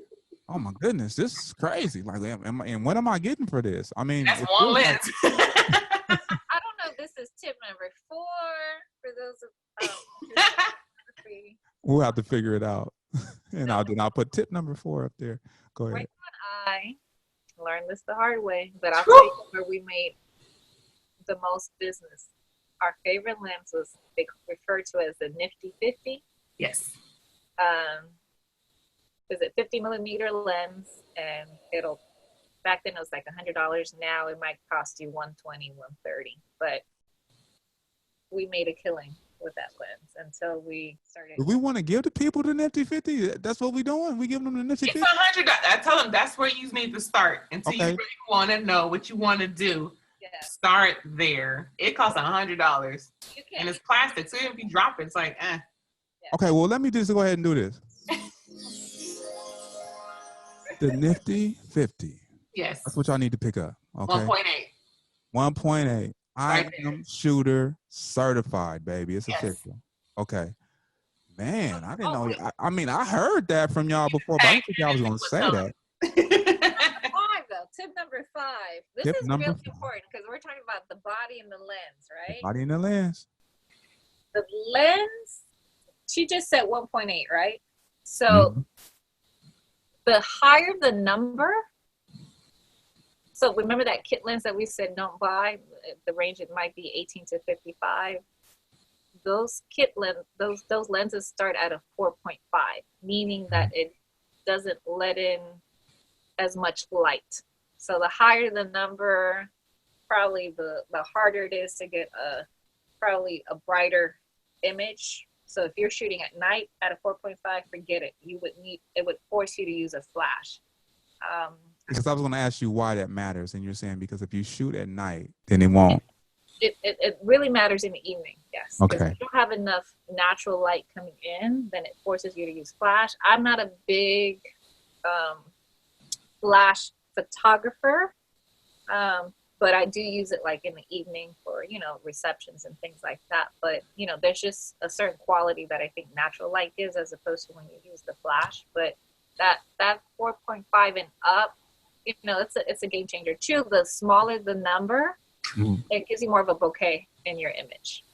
Speaker 1: oh my goodness, this is crazy. Like, and what am I getting for this? I mean,
Speaker 3: That's one lens.
Speaker 2: I don't know if this is tip number 4 for those of
Speaker 1: we'll have to figure it out. And I'll put tip number 4 up there. Go ahead.
Speaker 2: Right, I learned this the hard way, but I'll tell you where we made the most business. Our favorite lens was referred to as the Nifty 50.
Speaker 3: Yes.
Speaker 2: Is it 50 millimeter lens, and back then it was like $100. Now it might cost you $120, $130. But we made a killing with that lens until we started.
Speaker 1: Do we want to give the people the Nifty 50? That's what we doing. We giving them the Nifty 50.
Speaker 3: It's $100. I tell them that's where you need to start until you really want to know what you want to do. Yeah. Start there. It costs $100, and it's plastic. So even if you drop it, it's like, eh.
Speaker 1: Yeah. Okay, well, let me just go ahead and do this. The Nifty 50.
Speaker 3: Yes.
Speaker 1: That's what y'all need to pick up. Okay.
Speaker 3: 1.8.
Speaker 1: 1.8. Eyeamshooter certified, baby. It's official. Okay. Man, I didn't know. I mean, I heard that from y'all before, but I didn't think y'all was going to say that.
Speaker 2: Tip number 5. This is really important because we're talking about the body and the lens, right?
Speaker 1: The body and the lens.
Speaker 2: The lens, she just said 1.8, right? So the higher the number, so remember that kit lens that we said don't buy, the range it might be 18 to 55. Those kit lens, those lenses start at a 4.5, meaning that it doesn't let in as much light. So the higher the number, probably the harder it is to get probably a brighter image. So if you're shooting at night at a 4.5, forget it. It would force you to use a flash.
Speaker 1: Because I was going to ask you why that matters, and you're saying because if you shoot at night, then it won't.
Speaker 2: It really matters in the evening, yes.
Speaker 1: Okay.
Speaker 2: If you don't have enough natural light coming in, then it forces you to use flash. I'm not a big flash photographer, but I do use it like in the evening for, receptions and things like that. But, there's just a certain quality that I think natural light gives as opposed to when you use the flash. But that 4.5 and up, it's a game changer too. The smaller the number, it gives you more of a bouquet in your image.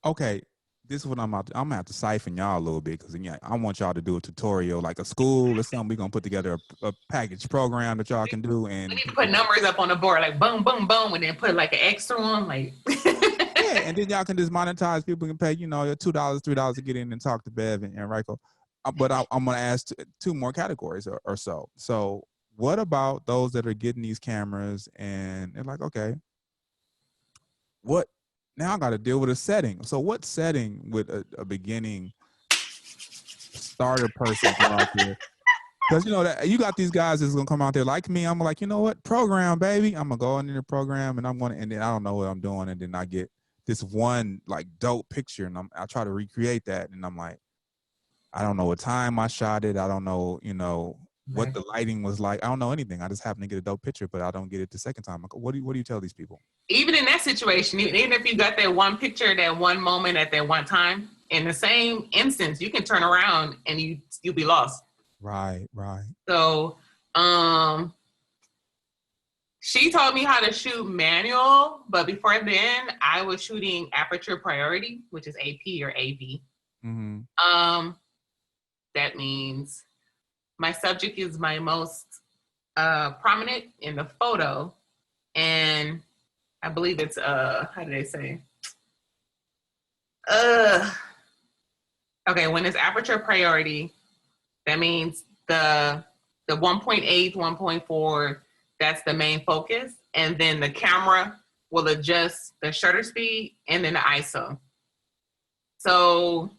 Speaker 1: Okay. This is what I'm gonna have to siphon y'all a little bit because I want y'all to do a tutorial, like a school or something. We're gonna put together a package program that y'all can do, and
Speaker 3: we need to put numbers up on the board, like boom, boom, boom, and then put like an extra one, like.
Speaker 1: Yeah, and then y'all can just monetize. People can pay, your $2, $3 to get in and talk to Bev and WRIEKO. But I'm gonna ask 2 more categories or so. So, what about those that are getting these cameras and they're like, okay, what? Now I got to deal with a setting. So what setting would a beginning starter person go out there? Because that you got these guys that's gonna come out there like me. I'm like, what? Program, baby. I'm gonna go into the program and and then I don't know what I'm doing, and then I get this one like dope picture, and I try to recreate that, and I'm like, I don't know what time I shot it. I don't know, what the lighting was like. I don't know anything. I just happen to get a dope picture, but I don't get it the second time. What do you tell these people?
Speaker 3: Even in that situation, even if you got that one picture, that one moment at that one time, in the same instance, you can turn around and you'll be lost.
Speaker 1: Right.
Speaker 3: So, she taught me how to shoot manual, but before then, I was shooting aperture priority, which is AP or AV.
Speaker 1: Mm-hmm.
Speaker 3: That means my subject is my most prominent in the photo, and I believe it's how do they say? Okay, when it's aperture priority, that means the 1.8, 1.4, that's the main focus, and then the camera will adjust the shutter speed and then the ISO. So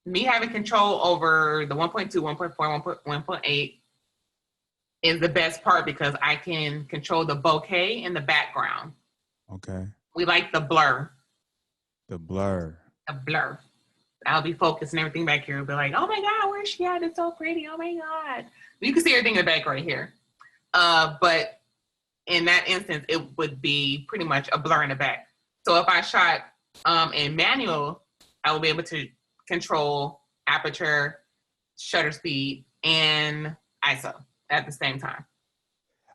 Speaker 3: me having control over the 1.2, 1.4, 1.8 is the best part because I can control the bokeh in the background.
Speaker 1: Okay.
Speaker 3: We like the blur.
Speaker 1: The blur.
Speaker 3: I'll be focused and everything back here. I'll be like, oh my God, where's she at? It's so pretty. Oh my God. You can see everything in the back right here. But in that instance, it would be pretty much a blur in the back. So if I shot in manual, I will be able to control aperture, shutter speed, and ISO at the same time.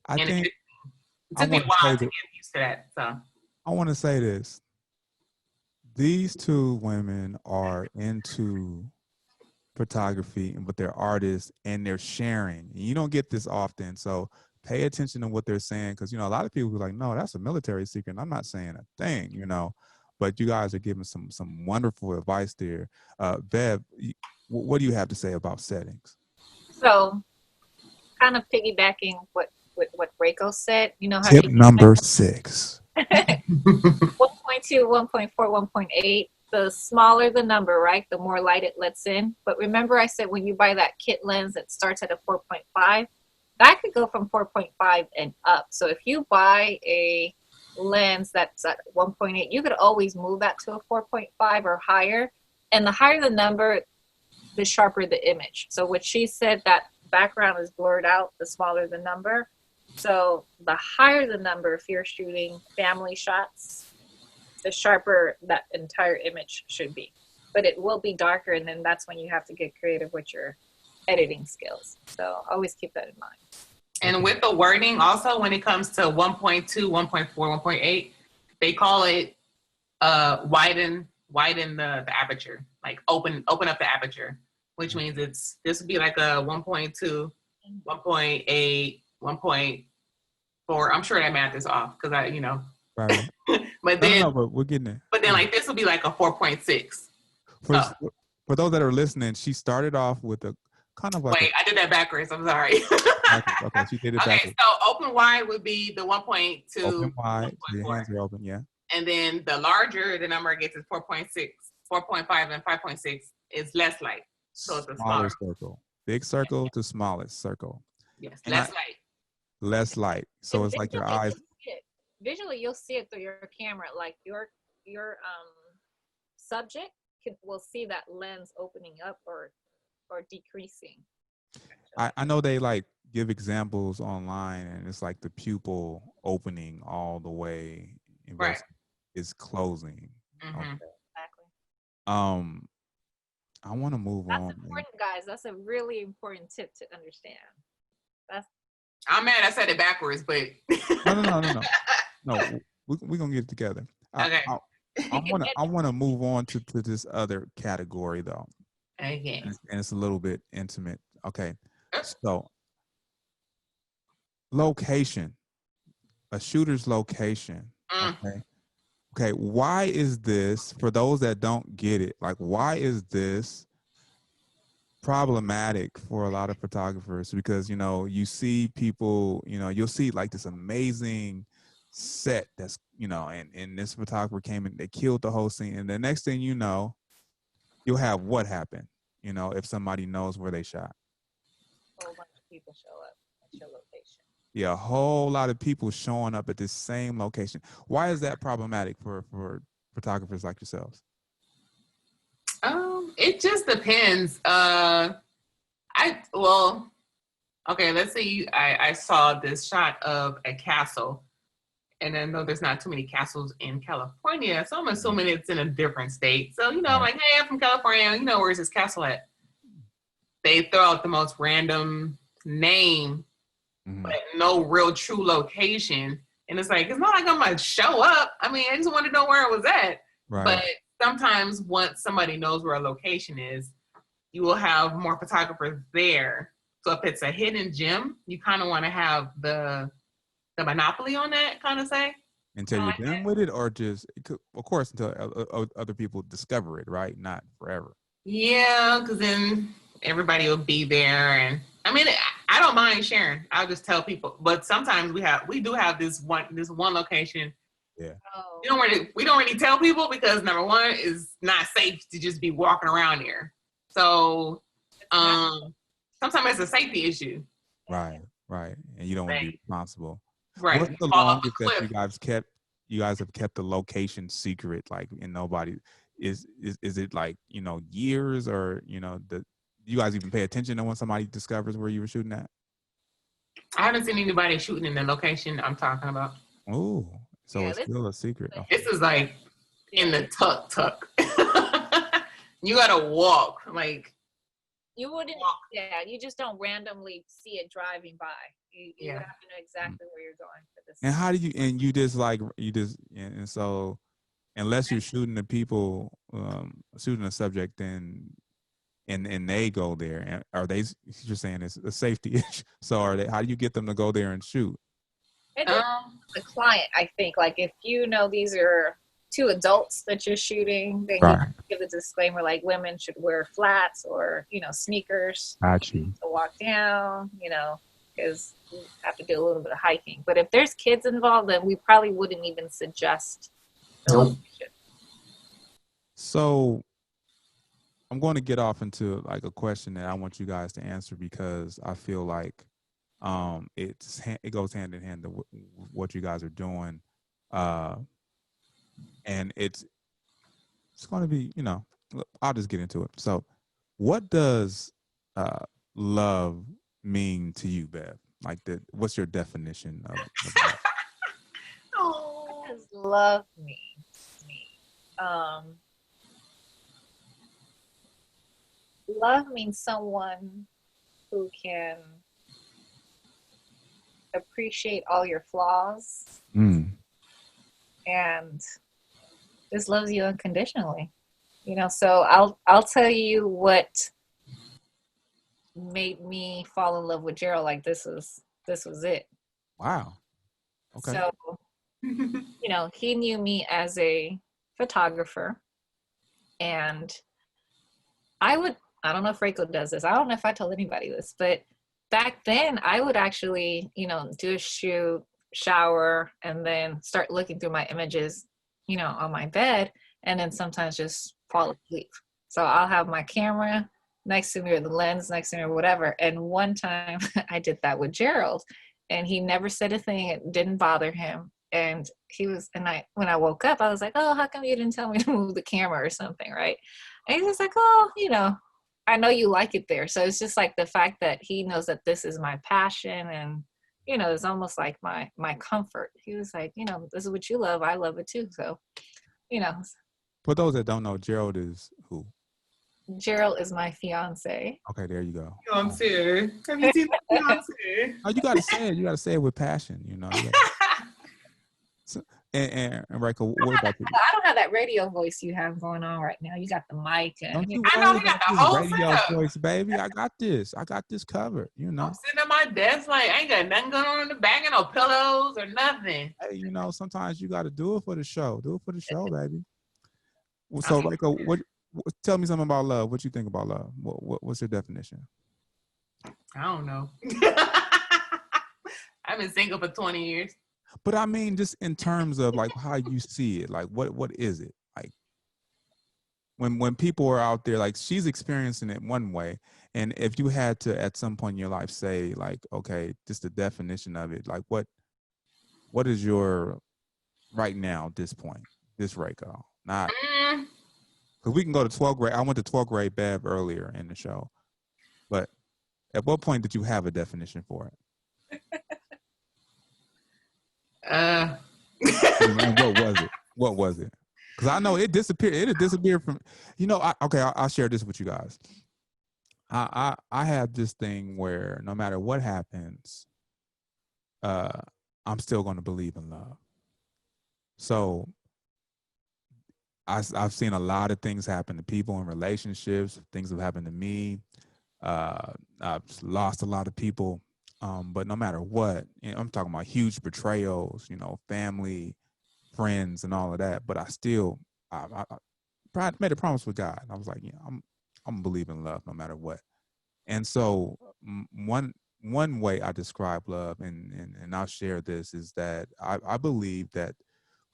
Speaker 1: I
Speaker 3: and
Speaker 1: think
Speaker 3: it took me a while to get used to that. So
Speaker 1: I want to say this. These two women are into photography, but they're artists and they're sharing. You don't get this often, so pay attention to what they're saying, because a lot of people are like, no, that's a military secret. And I'm not saying a thing, but you guys are giving some wonderful advice there. Bev, what do you have to say about settings?
Speaker 2: So, kind of piggybacking what WRIEKO said, how
Speaker 1: tip number 6.
Speaker 2: 1.2, 1.4, 1.8. The smaller the number, right, the more light it lets in. But remember I said when you buy that kit lens that starts at a 4.5, that could go from 4.5 and up. So if you buy a lens that's at 1.8, you could always move that to a 4.5 or higher. And the higher the number, the sharper the image. So what she said, that background is blurred out, the smaller the number. So the higher the number, if you're shooting family shots, the sharper that entire image should be. But it will be darker, and then that's when you have to get creative with your editing skills. So always keep that in mind.
Speaker 3: And with the wording also, when it comes to 1.2, 1.4, 1.8, they call it widen the aperture, like open up the aperture, which means this would be like a 1.2, 1.8, 1.4. I'm sure that math is off because
Speaker 1: Right.
Speaker 3: But then
Speaker 1: but we're getting there.
Speaker 3: But then like this will be like a 4.6.
Speaker 1: For those that are listening, she started off with a kind of like.
Speaker 3: Wait, I did that backwards. I'm sorry.
Speaker 1: Okay, she did it backwards.
Speaker 3: Okay, so open wide would be the 1.2.
Speaker 1: Open wide, so your hands are open, yeah.
Speaker 3: And then the larger the number gets is 4.6, 4.5, and 5.6 is less light. So it's a smaller
Speaker 1: circle. Big circle to smallest circle.
Speaker 3: Yes, less light.
Speaker 1: Less light. So it's like your eyes.
Speaker 2: Visually, you'll see it through your camera. Like your subject will see that lens opening up or decreasing.
Speaker 1: I know they like give examples online, and it's like the pupil opening all the way,
Speaker 3: right,
Speaker 1: is closing.
Speaker 2: Mm-hmm. Okay. Exactly.
Speaker 1: I want to move on.
Speaker 2: That's important, guys. That's a really important tip to understand.
Speaker 3: I'm mad I said it backwards, but
Speaker 1: no, we're gonna get it together.
Speaker 3: Okay.
Speaker 1: I want to move on to this other category though.
Speaker 3: Okay.
Speaker 1: And it's a little bit intimate. Okay. So location, a shooter's location. Okay. Why is this, for those that don't get it, like why is this problematic for a lot of photographers? Because you see people, you'll see like this amazing set that's and this photographer came and they killed the whole scene, and the next thing you'll have what happened if somebody knows where they shot.
Speaker 2: A whole bunch of people show up at your location.
Speaker 1: Yeah, a whole lot of people showing up at this same location. Why is that problematic for photographers like yourselves?
Speaker 3: It just depends. Okay, let's say I saw this shot of a castle, and I know there's not too many castles in California, so I'm assuming it's in a different state. So, I'm like, hey, I'm from California, where's this castle at? They throw out the most random name, but no real true location. And it's like, it's not like I'm going to show up. I mean, I just want to know where it was at. Right. But sometimes once somebody knows where a location is, you will have more photographers there. So if it's a hidden gem, you kind of want to have the monopoly on that, kind of say.
Speaker 1: Until you're done with it, or just, of course, until other people discover it, right? Not forever.
Speaker 3: Yeah, because then everybody will be there. And I mean, I don't mind sharing. I'll just tell people. But sometimes we do have this one location.
Speaker 1: Yeah.
Speaker 3: We don't really tell people because number one is not safe to just be walking around here. So sometimes it's a safety issue.
Speaker 1: Right. And you don't want to be responsible.
Speaker 3: Right.
Speaker 1: What's the longest that you guys have kept the location secret, like, and nobody is it like, years, or do you guys even pay attention to when somebody discovers where you were shooting at?
Speaker 3: I haven't seen anybody shooting in the location I'm talking about.
Speaker 1: Oh, so it's still a secret.
Speaker 3: This is like in the tuck. You gotta walk like
Speaker 2: You wouldn't,
Speaker 3: walk.
Speaker 2: yeah, you just don't randomly see it driving by. You would have to know exactly where you're going for this.
Speaker 1: And how do you, and you just like, and so unless you're shooting the people, shooting a subject, then, and they go there, and are they, you're saying it's a safety issue. So are they, how do you get them to go there and shoot?
Speaker 2: It depends on the client, I think. Like if you know these are two adults that you're shooting, then you give a disclaimer like women should wear flats or, you know, sneakers
Speaker 1: Got you.
Speaker 2: to walk down, you know, because you have to do a little bit of hiking. But if there's kids involved, then we probably wouldn't even suggest the location.
Speaker 1: So I'm going to get off into like a question that I want you guys to answer, because I feel like it goes hand in hand to what you guys are doing, and it's going to be, you know, I'll just get into it. So what does love mean to you, Bev? Like, what's your definition of love?
Speaker 2: What does love mean to me? Love means someone who can appreciate all your flaws and just loves you unconditionally. You know, so I'll tell you what made me fall in love with Gerald. Like this was it.
Speaker 1: Wow. Okay.
Speaker 2: So, you know, he knew me as a photographer, and I don't know if WRIEKO does this. I don't know if I told anybody this, but back then I would actually, you know, do a shoot, shower, and then start looking through my images, you know, on my bed, and then sometimes just fall asleep. So I'll have my camera next to me or the lens next to me or whatever. And one time I did that with Gerald, and he never said a thing. It didn't bother him. And when I woke up, I was like, oh, how come you didn't tell me to move the camera or something, right? And he's just like, oh, you know, I know you like it there. So it's just like the fact that he knows that this is my passion, and, you know, it's almost like my comfort. He was like, you know, this is what you love. I love it too. So, you know.
Speaker 1: For those that don't know, Gerald is who?
Speaker 2: Gerald is my fiance.
Speaker 1: Okay, there you go.
Speaker 3: Fiance. Have you seen my fiance?
Speaker 1: Oh, you got to say it. You got to say it with passion, you know. So, and WRIEKO, what about you?
Speaker 2: I don't have that radio voice you have going on right now. You got the mic. And
Speaker 1: Don't you
Speaker 3: I know
Speaker 1: worry
Speaker 3: we got
Speaker 1: about
Speaker 3: the
Speaker 1: this
Speaker 3: whole
Speaker 1: radio
Speaker 3: setup.
Speaker 1: voice, baby. I got this. I got this covered, you know.
Speaker 3: I'm sitting at my desk like I ain't got nothing going on in the back, and no pillows or nothing.
Speaker 1: Hey, you know, sometimes you got to do it for the show. Do it for the show, baby. Well, so, WRIEKO, what? Tell me something about love. What you think about love? What's your definition?
Speaker 3: I don't know. I've been single for 20 years.
Speaker 1: But I mean, just in terms of like how you see it, like what is it? Like when people are out there, like she's experiencing it one way, and if you had to at some point in your life say like, okay, just the definition of it, like what is your right now at this point, this WRIEKO? Not because we can go to 12th grade. I went to 12th grade Bev earlier in the show, but at what point did you have a definition for it? And what was it? Because I know it disappeared. It had disappeared from, you know. I'll share this with you guys. I have this thing where no matter what happens, I'm still going to believe in love. So I've seen a lot of things happen to people in relationships. Things have happened to me. I've lost a lot of people. But no matter what, you know, I'm talking about huge betrayals, you know, family, friends, and all of that. But I still, I made a promise with God. I was like, yeah, I'm gonna believe in love no matter what. And so one way I describe love, and I'll share this, is that I believe that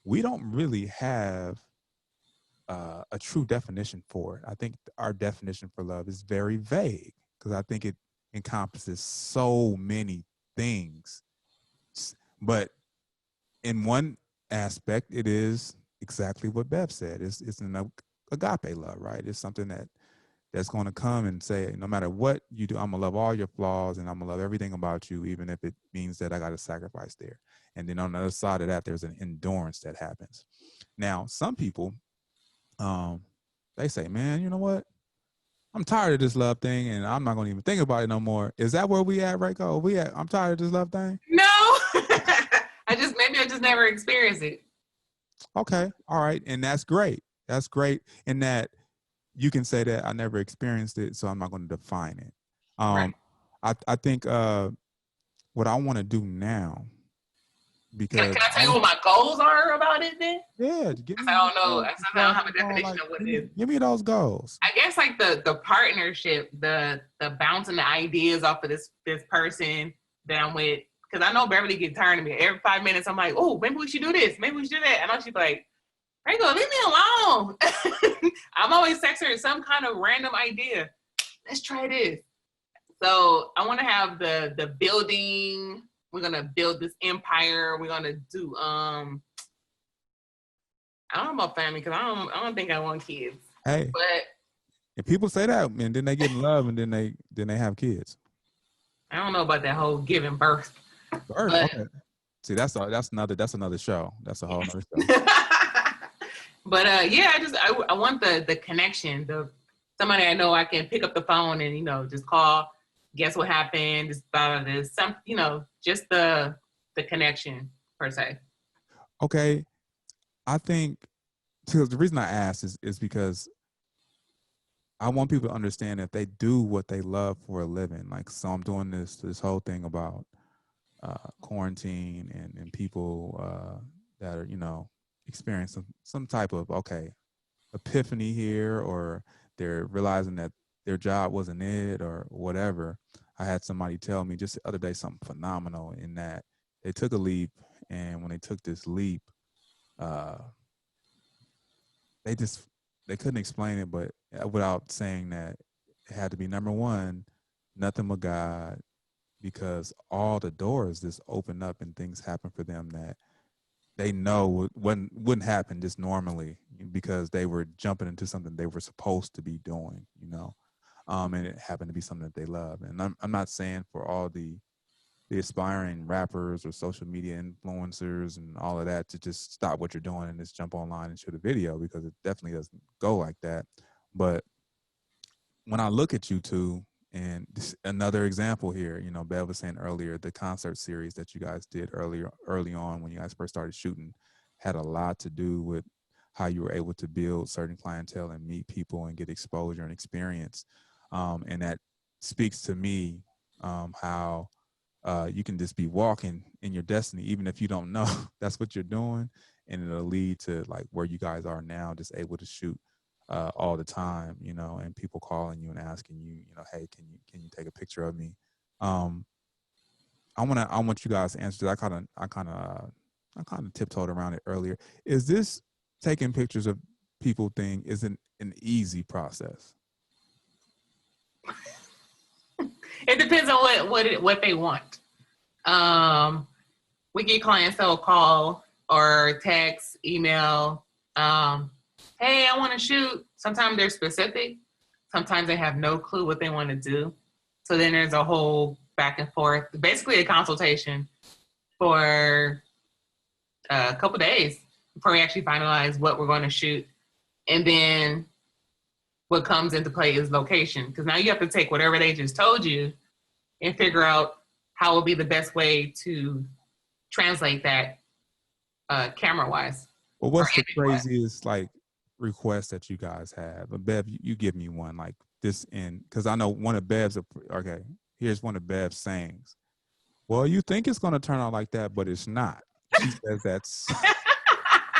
Speaker 1: we don't really have a true definition for it. I think our definition for love is very vague, because I think it encompasses so many things. But in one aspect, it is exactly what Bev said. It's an agape love, right? It's something that's going to come and say, no matter what you do, I'm going to love all your flaws, and I'm going to love everything about you, even if it means that I got to sacrifice there. And then on the other side of that, there's an endurance that happens. Now, some people, they say, man, you know what? I'm tired of this love thing, and I'm not gonna even think about it no more. Is that where we at, WRIEKO? We at I'm tired of this love thing?
Speaker 3: No. Maybe I just never experienced it.
Speaker 1: Okay, all right, and that's great. That's great in that you can say that I never experienced it, so I'm not going to define it.
Speaker 3: Right.
Speaker 1: I think what I want to do now, because
Speaker 3: can I tell you what my goals are about it then?
Speaker 1: Yeah, give me.
Speaker 3: I don't know. I don't have a definition of what it is.
Speaker 1: Give me those goals.
Speaker 3: I guess like the partnership, the bouncing the ideas off of this person that I'm with. Because I know Beverly gets tired of me. Every 5 minutes, I'm like, oh, maybe we should do this. Maybe we should do that. And I know she's like, WRIEKO, leave me alone. I'm always texting her some kind of random idea. Let's try this. So I want to have the building. We're gonna build this empire. We're gonna do I don't know about family because I don't think I want kids.
Speaker 1: Hey,
Speaker 3: but
Speaker 1: if people say that and then they get in love and then they have kids.
Speaker 3: I don't know about that whole giving birth.
Speaker 1: Okay. See, that's another show. That's a whole other show.
Speaker 3: But yeah, I want the connection, somebody I know I can pick up the phone and just call. Guess what happened? Just about this, just the connection per se.
Speaker 1: Okay, I think because the reason I asked is because I want people to understand that they do what they love for a living. Like, so I'm doing this whole thing about quarantine and people that are experiencing some type of epiphany here, or they're realizing that their job wasn't it or whatever. I had somebody tell me just the other day something phenomenal in that they took a leap, and when they took this leap, they couldn't explain it, but without saying that it had to be, number one, nothing but God, because all the doors just open up and things happen for them that they know wouldn't happen just normally, because they were jumping into something they were supposed to be doing, and it happened to be something that they love. And I'm not saying for all the aspiring rappers or social media influencers and all of that to just stop what you're doing and just jump online and shoot a video, because it definitely doesn't go like that. But when I look at you two, and this, another example here, Bev was saying earlier, the concert series that you guys did early on when you guys first started shooting had a lot to do with how you were able to build certain clientele and meet people and get exposure and experience. And that speaks to me how you can just be walking in your destiny, even if you don't know that's what you're doing, and it'll lead to like where you guys are now, just able to shoot all the time, and people calling you and asking you, hey, can you take a picture of me? I want you guys to answer that. I kind of tiptoed around it earlier. Is this taking pictures of people thing isn't an easy process?
Speaker 3: It depends on what they want. We get clients that will call or text, email. Hey, I want to shoot. Sometimes they're specific. Sometimes they have no clue what they want to do. So then there's a whole back and forth, basically a consultation for a couple days before we actually finalize what we're going to shoot. And then what comes into play is location, because now you have to take whatever they just told you and figure out how will be the best way to translate that camera-wise.
Speaker 1: Well, what's the craziest request that you guys have? But Bev, you give me one like this, because I know one of Bev's. Okay, here's one of Bev's sayings. Well, you think it's going to turn out like that, but it's not. She says that's.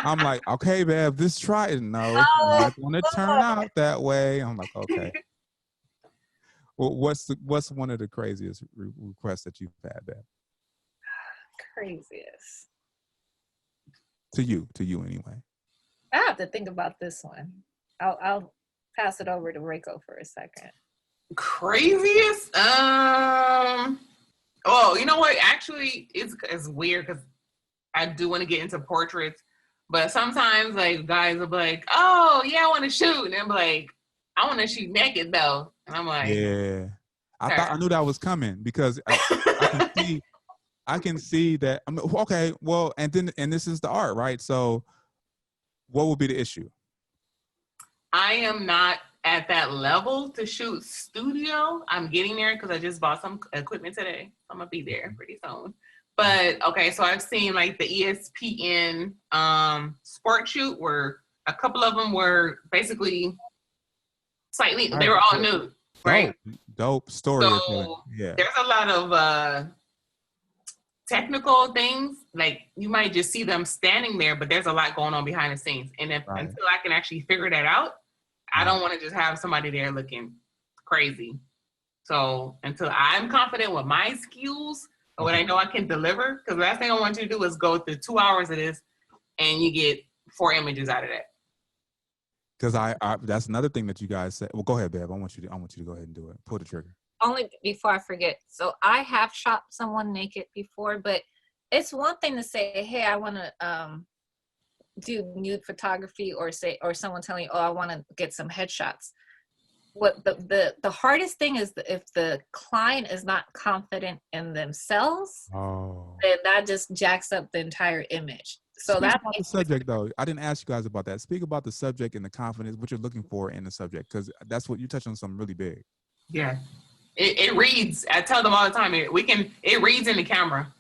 Speaker 1: I'm like, okay, Bev, let's try it. No, it's not going to turn out that way. I'm like, okay. Well, what's one of the craziest requests that you've had, Bev?
Speaker 2: Craziest.
Speaker 1: To you anyway.
Speaker 2: I have to think about this one. I'll pass it over to WRIEKO for a second.
Speaker 3: Craziest? Oh, you know what? Actually, it's weird because I do want to get into portraits, but sometimes guys will be like, "Oh yeah, I want to shoot," and I'm like, "I want to shoot naked though," and I'm like,
Speaker 1: "Yeah." I knew that was coming because I can see that. I mean, okay, well, and this is the art, right? So, what would be the issue?
Speaker 3: I am not at that level to shoot studio. I'm getting there because I just bought some equipment today. I'm gonna be there pretty soon. But okay, so I've seen like the ESPN sport shoot where a couple of them were basically slightly, they were all nude, right?
Speaker 1: Dope story.
Speaker 3: So
Speaker 1: yeah,
Speaker 3: there's a lot of technical things. Like you might just see them standing there, but there's a lot going on behind the scenes. And if until I can actually figure that out, I don't want to just have somebody there looking crazy. So until I'm confident with my skills or what I know I can deliver, because the last thing I want you to do is go through 2 hours of this and you get 4 images out of that.
Speaker 1: Because I that's another thing that you guys said. Well, go ahead, Bev. I want you to go ahead and do it. Pull the trigger.
Speaker 2: Only before I forget. So I have shot someone naked before, but it's one thing to say, hey, I want to do nude photography, or someone telling you, oh, I want to get some headshots. What the hardest thing is if the client is not confident in themselves, then that just jacks up the entire image. So
Speaker 1: Speak
Speaker 2: that's
Speaker 1: about the subject, though. I didn't ask you guys about that. Speak about the subject and the confidence, what you're looking for in the subject, because that's what you touch on, something really big.
Speaker 3: Yeah, it reads. I tell them all the time. It reads in the camera.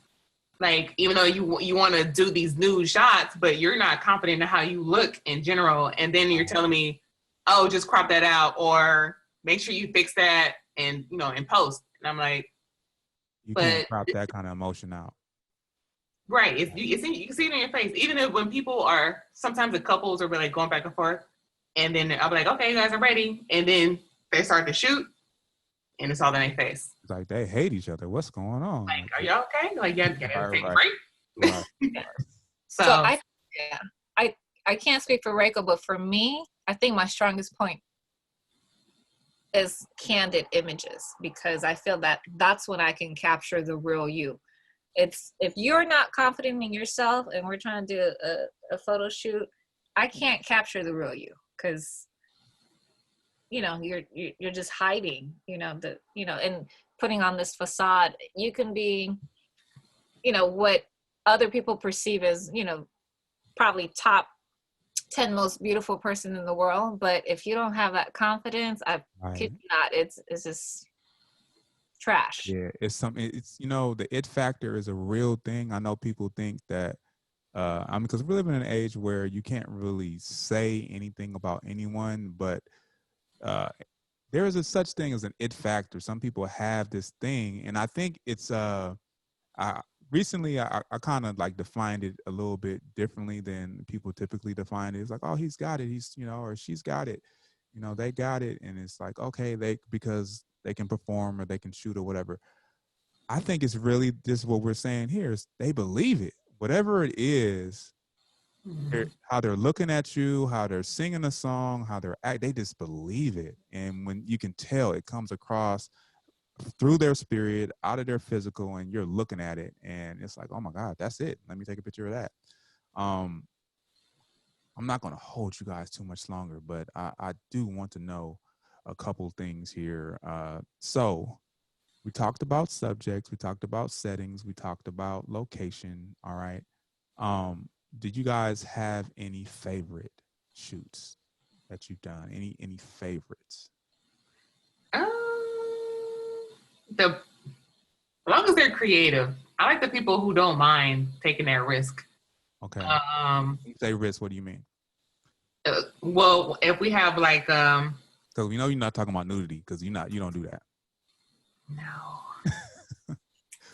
Speaker 3: Like, even though you want to do these nude shots, but you're not confident in how you look in general, and then you're telling me, oh, just crop that out, or make sure you fix that, and in post. And I'm like,
Speaker 1: you can't crop that kind of emotion out.
Speaker 3: Right. You can see it in your face. Even if when people are, sometimes the couples are really going back and forth, and then I'll be like, okay, you guys are ready. And then they start to shoot, and it's all in their face.
Speaker 1: It's like they hate each other. What's going on?
Speaker 3: Like, are you okay? Like, you take a break?
Speaker 1: Right.
Speaker 2: So I can't speak for WRIEKO, but for me, I think my strongest point is candid images, because I feel that that's when I can capture the real you. It's if you're not confident in yourself and we're trying to do a photo shoot, I can't capture the real you, because you're just hiding, and putting on this facade. You can be, what other people perceive as, probably top 10 most beautiful person in the world, but if you don't have that confidence, I kid you not, it's just trash.
Speaker 1: Yeah, it's the it factor is a real thing. I know people think that because we're living in an age where you can't really say anything about anyone, but there is a such thing as an it factor. Some people have this thing, and I think it's recently I kind of like defined it a little bit differently than people typically define it. It's like, oh, he's got it, he's or she's got it, they got it, and it's like, okay, because they can perform or they can shoot or whatever. I think it's really just what we're saying here is they believe it. Whatever it is, how they're looking at you, how they're singing a song, how they're they just believe it. And when you can tell, it comes across through their spirit, out of their physical, and you're looking at it, and it's like, oh my God, that's it. Let me take a picture of that. I'm not going to hold you guys too much longer, but I do want to know a couple things here. So we talked about subjects, we talked about settings, we talked about location. All right. Did you guys have any favorite shoots that you've done? Any favorites?
Speaker 3: As long as they're creative. I like the people who don't mind taking that risk.
Speaker 1: Okay. When you say risk, what do you mean?
Speaker 3: Well, if we have like
Speaker 1: so you're not talking about nudity, because you don't do that.
Speaker 3: No.
Speaker 1: So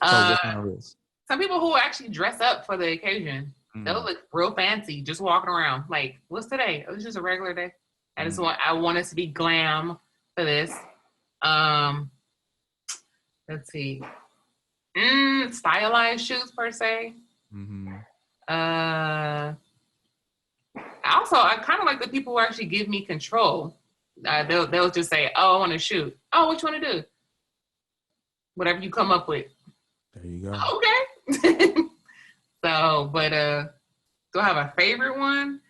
Speaker 1: what kind of risk?
Speaker 3: Some people who actually dress up for the occasion. They'll look real fancy just walking around. Like, what's today? It was just a regular day. I want us to be glam for this. Let's see. Stylized shoots per se. I kind of like the people who actually give me control. They'll just say, oh, I want to shoot. Oh, what you want to do? Whatever you come up with.
Speaker 1: There you go.
Speaker 3: Okay. So, but do I have a favorite one?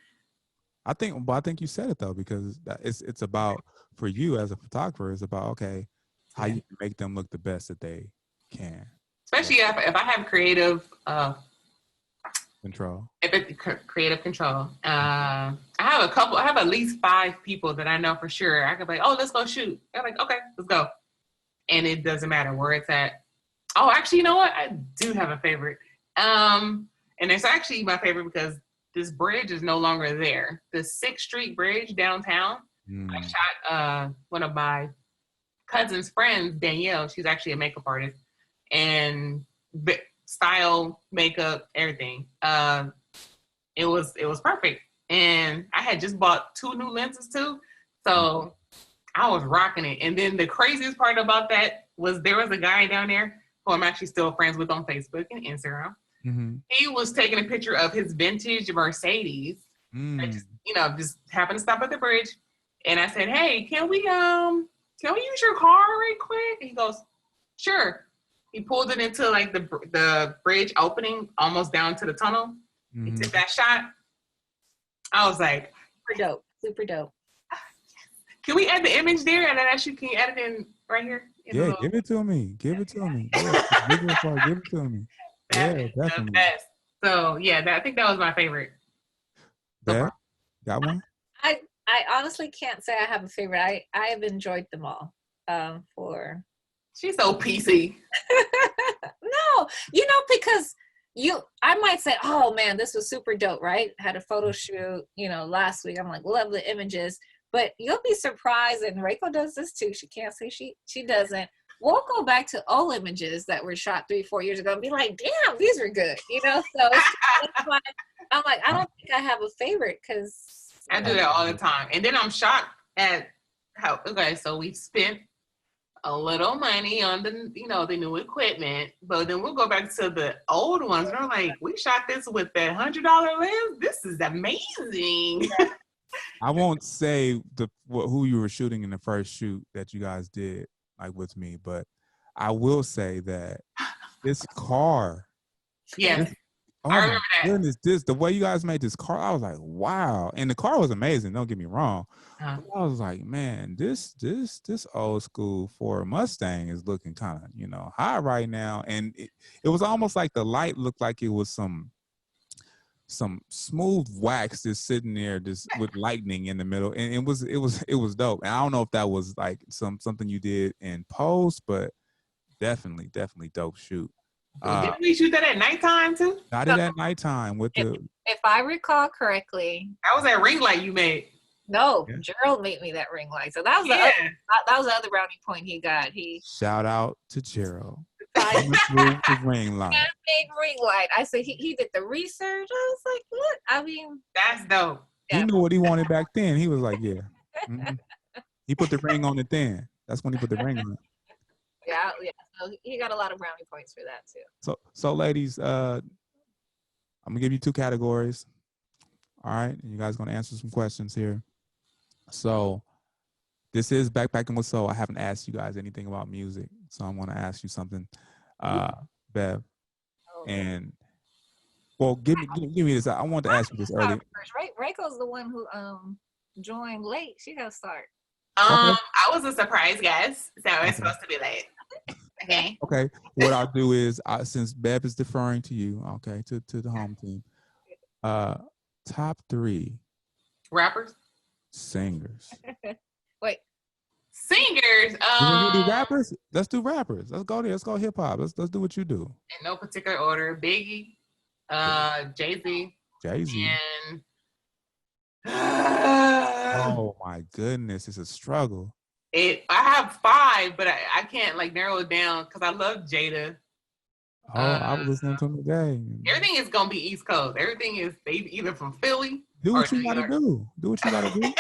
Speaker 1: I think you said it though, because it's about, for you as a photographer, it's about, okay, how you can make them look the best that they can.
Speaker 3: Especially if I have creative
Speaker 1: control.
Speaker 3: Creative control. I have at least 5 people that I know for sure. I could be like, oh, let's go shoot. I'm like, okay, let's go. And it doesn't matter where it's at. Oh, actually, you know what? I do have a favorite. And it's actually my favorite because this bridge is no longer there. The 6th Street Bridge downtown. I shot one of my cousin's friends, Danielle. She's actually a makeup artist. And style, makeup, everything. It was perfect. And I had just bought 2 new lenses too. So I was rocking it. And then the craziest part about that was there was a guy down there who I'm actually still friends with on Facebook and Instagram. He was taking a picture of his vintage Mercedes. I just happened to stop at the bridge. And I said, hey, can we use your car right quick? And he goes, sure. He pulled it into like the bridge opening almost down to the tunnel. He took that shot. I was like,
Speaker 2: super dope.
Speaker 3: Can we add the image there? And then can you add it in right here?
Speaker 1: Yeah, give it to me. Give it to me. Yeah, give it to me. Yeah, definitely.
Speaker 3: The best. So yeah, I think that was my favorite.
Speaker 1: Yeah, got one?
Speaker 2: I honestly can't say I have a favorite. I have enjoyed them all.
Speaker 3: She's so PC.
Speaker 2: No, because I might say, oh man, this was super dope, right? Had a photo shoot, last week. I'm like, love the images. But you'll be surprised, and RIEKO does this too. She can't say she doesn't. We'll go back to old images that were shot 3-4 years ago and be like, damn, these are good, So that's why I'm like, I don't think I have a favorite because
Speaker 3: I do that all the time. And then I'm shocked at so we spent a little money on the new equipment, but then we'll go back to the old ones and we're like, we shot this with that $100 lens. This is amazing.
Speaker 1: I won't say who you were shooting in the first shoot that you guys did like with me, but I will say that this car.
Speaker 3: Yeah.
Speaker 1: Oh
Speaker 3: I remember
Speaker 1: my goodness, the way you guys made this car, I was like, wow. And the car was amazing, don't get me wrong. I was like, man, this old school Ford Mustang is looking kind of, high right now. And it was almost like the light looked like it was some smooth wax just sitting there just with lightning in the middle. And it was dope. And I don't know if that was like something you did in post, but definitely dope shoot.
Speaker 3: Didn't we shoot that at nighttime too?
Speaker 1: I did at nighttime with
Speaker 2: if I recall correctly.
Speaker 3: That was that ring light you made.
Speaker 2: No, Gerald made me that ring light. So that was the other brownie point he got.
Speaker 1: Shout out to Gerald. The ring light.
Speaker 2: Big ring light. I said he did the research. I was like, look, I mean,
Speaker 3: that's dope.
Speaker 1: He knew what he wanted back then. He was like, yeah. He put the ring on it then. That's when he put the ring on it.
Speaker 2: Yeah. So he got a lot of brownie points for that too.
Speaker 1: So ladies, I'm gonna give you 2 categories. All right, and you guys gonna answer some questions here. So this is Backpackin with Soul. I haven't asked you guys anything about music, so I'm gonna ask you something, Bev. And well, give me this. I wanted to ask you this earlier.
Speaker 2: RIEKO's the one who joined late. She got to start.
Speaker 3: I was a surprise guest, so it's supposed to be late. Okay.
Speaker 1: Okay. What I'll do is, since Bev is deferring to you, okay, to the home team, top 3
Speaker 3: rappers,
Speaker 1: singers.
Speaker 2: Wait,
Speaker 3: singers.
Speaker 1: You do rappers? Let's do rappers. Let's go there. Let's go hip hop. Let's do what you do.
Speaker 3: In no particular order: Biggie, Jay-Z, and
Speaker 1: oh my goodness, it's a struggle.
Speaker 3: I have 5, but I can't narrow it down because I love Jada.
Speaker 1: Oh, I was listening to him today.
Speaker 3: Everything is gonna be East Coast. Everything is either from Philly.
Speaker 1: Do what you gotta do. Do what you gotta do.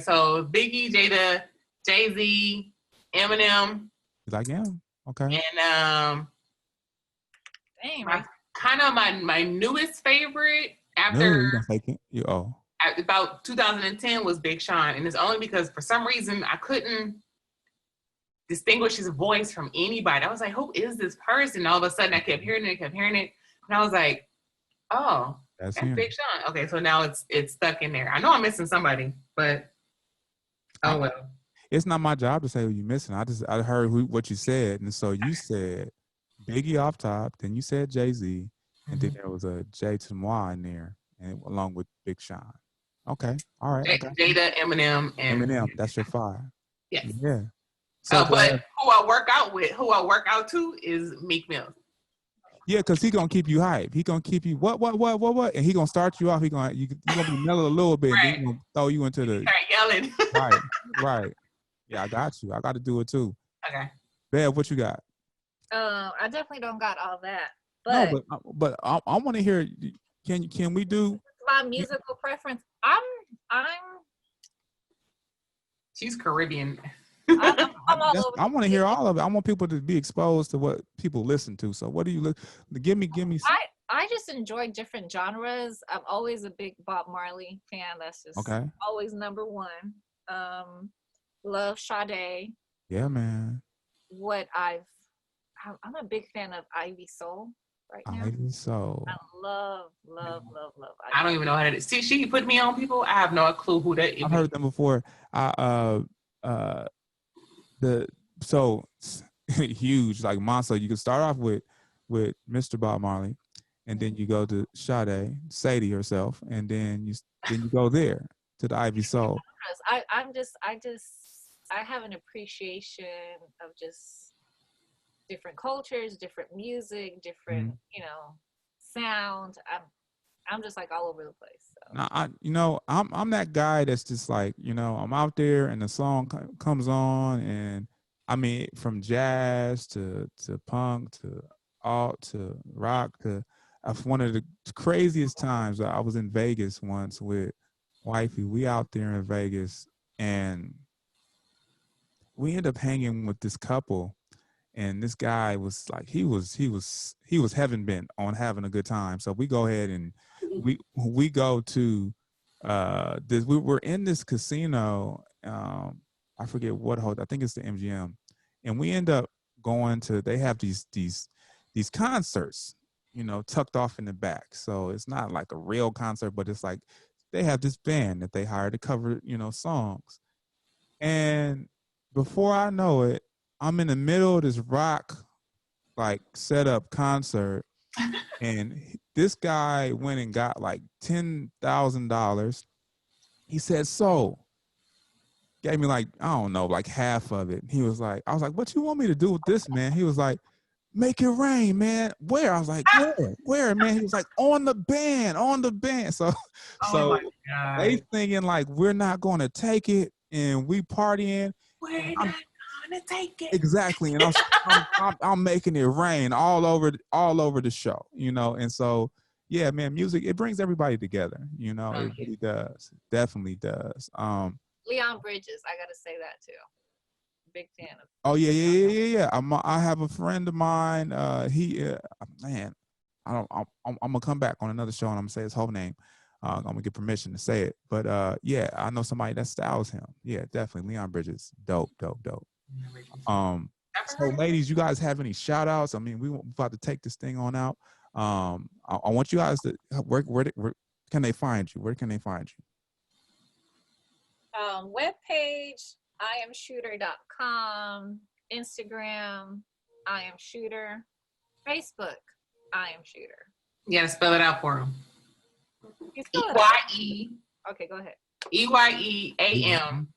Speaker 3: So Biggie, Jada, Jay-Z, Eminem.
Speaker 1: You like him? Okay.
Speaker 3: And my newest favorite after about 2010 was Big Sean, and it's only because for some reason I couldn't distinguish his voice from anybody. I was like, who is this person? All of a sudden I kept hearing it, and I was like, oh, that's Big Sean. Okay, so now it's stuck in there. I know I'm missing somebody, but oh well.
Speaker 1: It's not my job to say who you're missing. I heard what you said, and so you said Biggie off top. Then you said Jay-Z. And then there was a Jay Tanoir in there, and along with Big Sean. Okay. All right. I got you.
Speaker 3: Jada, Eminem, and
Speaker 1: Eminem. That's your 5.
Speaker 3: yes.
Speaker 1: Yeah. So,
Speaker 3: but who I work out to is Meek Mill.
Speaker 1: Yeah, because he gonna keep you hype. He gonna keep you what, and he gonna start you off. You gonna be mellow a little bit, and then he gonna throw you into the
Speaker 3: yelling.
Speaker 1: right. Yeah, I got you. I got to do it too.
Speaker 3: Okay.
Speaker 1: Bev, what you got?
Speaker 2: I definitely don't got all that. But
Speaker 1: no, but I want to hear. Can we do
Speaker 2: my musical preference?
Speaker 3: She's Caribbean.
Speaker 2: I'm all over.
Speaker 1: I want to hear all of it. I want people to be exposed to what people listen to. So what do you look? Give me. Some.
Speaker 2: I just enjoy different genres. I'm always a big Bob Marley fan. That's just always number one. Love Sade.
Speaker 1: Yeah, man.
Speaker 2: I'm a big fan of Ivy Soul right now.
Speaker 1: Ivy Soul.
Speaker 2: I love.
Speaker 3: I don't even know how to see. She put me on people. I have no clue who that is.
Speaker 1: I've heard them before. So huge like monster. You can start off with Mr. Bob Marley, and then you go to Sade, Sadie herself, and then you go there to the Ivy Soul.
Speaker 2: I have an appreciation of just different cultures, different music, different sound. I'm just like all over the place. So.
Speaker 1: I'm that guy that's just like, I'm out there and the song comes on, and I mean, from jazz to punk to alt to rock to one of the craziest times. I was in Vegas once with wifey. We out there in Vegas, and we ended up hanging with this couple. And this guy was like, he was heaven bent on having a good time. So we go ahead and we go to this. We were in this casino. I forget what hotel. I think it's the MGM. And we end up going to. They have these concerts, tucked off in the back. So it's not like a real concert, but it's like they have this band that they hired to cover, songs. And before I know it, I'm in the middle of this rock like setup concert, and this guy went and got like $10,000. He said, so gave me like, I don't know, like half of it. He was like, I was like, what you want me to do with this, man? He was like, make it rain, man. Where? I was like, where, man? He was like, on the band. So they thinking like we're not going to take it, and we partying.
Speaker 3: We're not gonna take it.
Speaker 1: Exactly, and I'm making it rain all over the show, and so yeah, man, music, it brings everybody together, it really does, definitely does.
Speaker 2: Leon Bridges, I gotta say that too. Big fan of.
Speaker 1: Oh yeah. I have a friend of mine. Man, I'm gonna come back on another show and I'm gonna say his whole name. I'm gonna get permission to say it, but yeah, I know somebody that styles him. Yeah, definitely, Leon Bridges, dope. So ladies, you guys have any shout outs? I mean, we're about to take this thing on out. I want you guys to where can they find you? Where can they find you?
Speaker 2: Webpage, Eyeamshooter.com, Instagram, Eyeamshooter, Facebook, Eyeamshooter.
Speaker 3: You gotta spell it out for him. EYE.
Speaker 2: Okay, go ahead.
Speaker 3: EYEAM.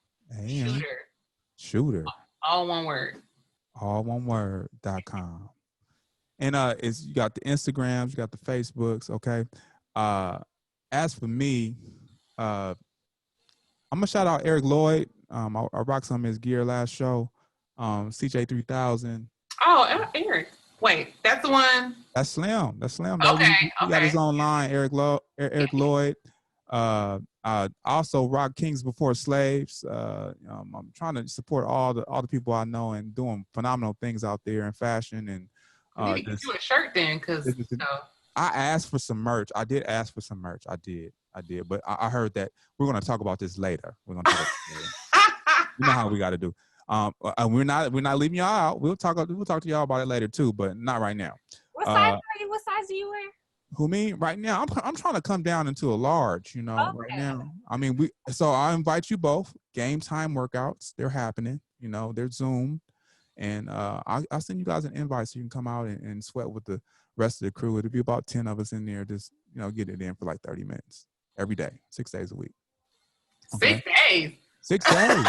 Speaker 3: Shooter. All one word.
Speaker 1: Alloneword.com. And you got the Instagrams, you got the Facebooks, okay? As for me, I'm gonna shout out Eric Lloyd. I rocked some of his gear last show. CJ3000.
Speaker 3: Oh, Eric. Wait, that's the one.
Speaker 1: That's Slim.
Speaker 3: Okay.
Speaker 1: He got his own line, Eric Lloyd. Also rock Kings Before Slaves. I'm trying to support all the people I know and doing phenomenal things out there in fashion. And
Speaker 3: you need to get you a shirt then, because
Speaker 1: I asked for some merch. I did ask for some merch. I did. But I heard that we're going to talk about this later. You know how we got to do. We're not leaving y'all out. We'll talk to y'all about it later too, but not right now.
Speaker 2: What size are you? What size do you wear?
Speaker 1: Who, me? Right now, I'm trying to come down into a large.
Speaker 2: Okay.
Speaker 1: Right now. I mean, so I invite you both. Game time workouts, they're happening. They're Zoom, And I'll send you guys an invite so you can come out and sweat with the rest of the crew. It'll be about 10 of us in there. Just, get it in for like 30 minutes every day, 6 days a week. Okay?
Speaker 3: 6 days.
Speaker 1: 6 days.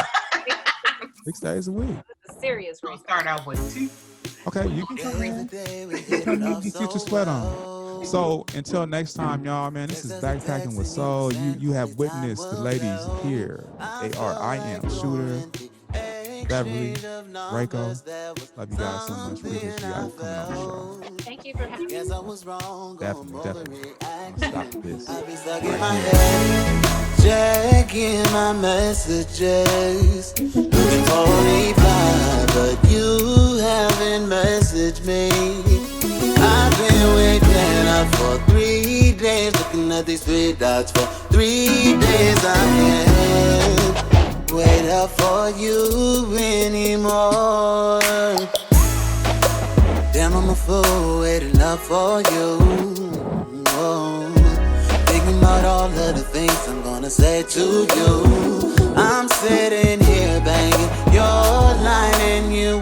Speaker 1: 6 days a week.
Speaker 2: It's a serious
Speaker 3: We'll
Speaker 2: reason.
Speaker 3: start out with 2.
Speaker 1: Okay, you can come in. Get your sweat on. So until next time, y'all, man, this is Backpacking with Soul. You have witnessed the ladies here. They are Eyeamshooter, Beverly, WRIEKO. Love you guys so much. Appreciate you guys coming on the show.
Speaker 2: Thank you for having me.
Speaker 1: Definitely. Stop this.
Speaker 4: Checking my messages, looking for reply, but you haven't messaged me. I've been waiting up for 3 days, looking at these 3 dots for 3 days. I can't wait up for you anymore. Damn, I'm a fool waiting up for you. Thinking about all of the things I'm gonna say to you. I'm sitting here banging your line and you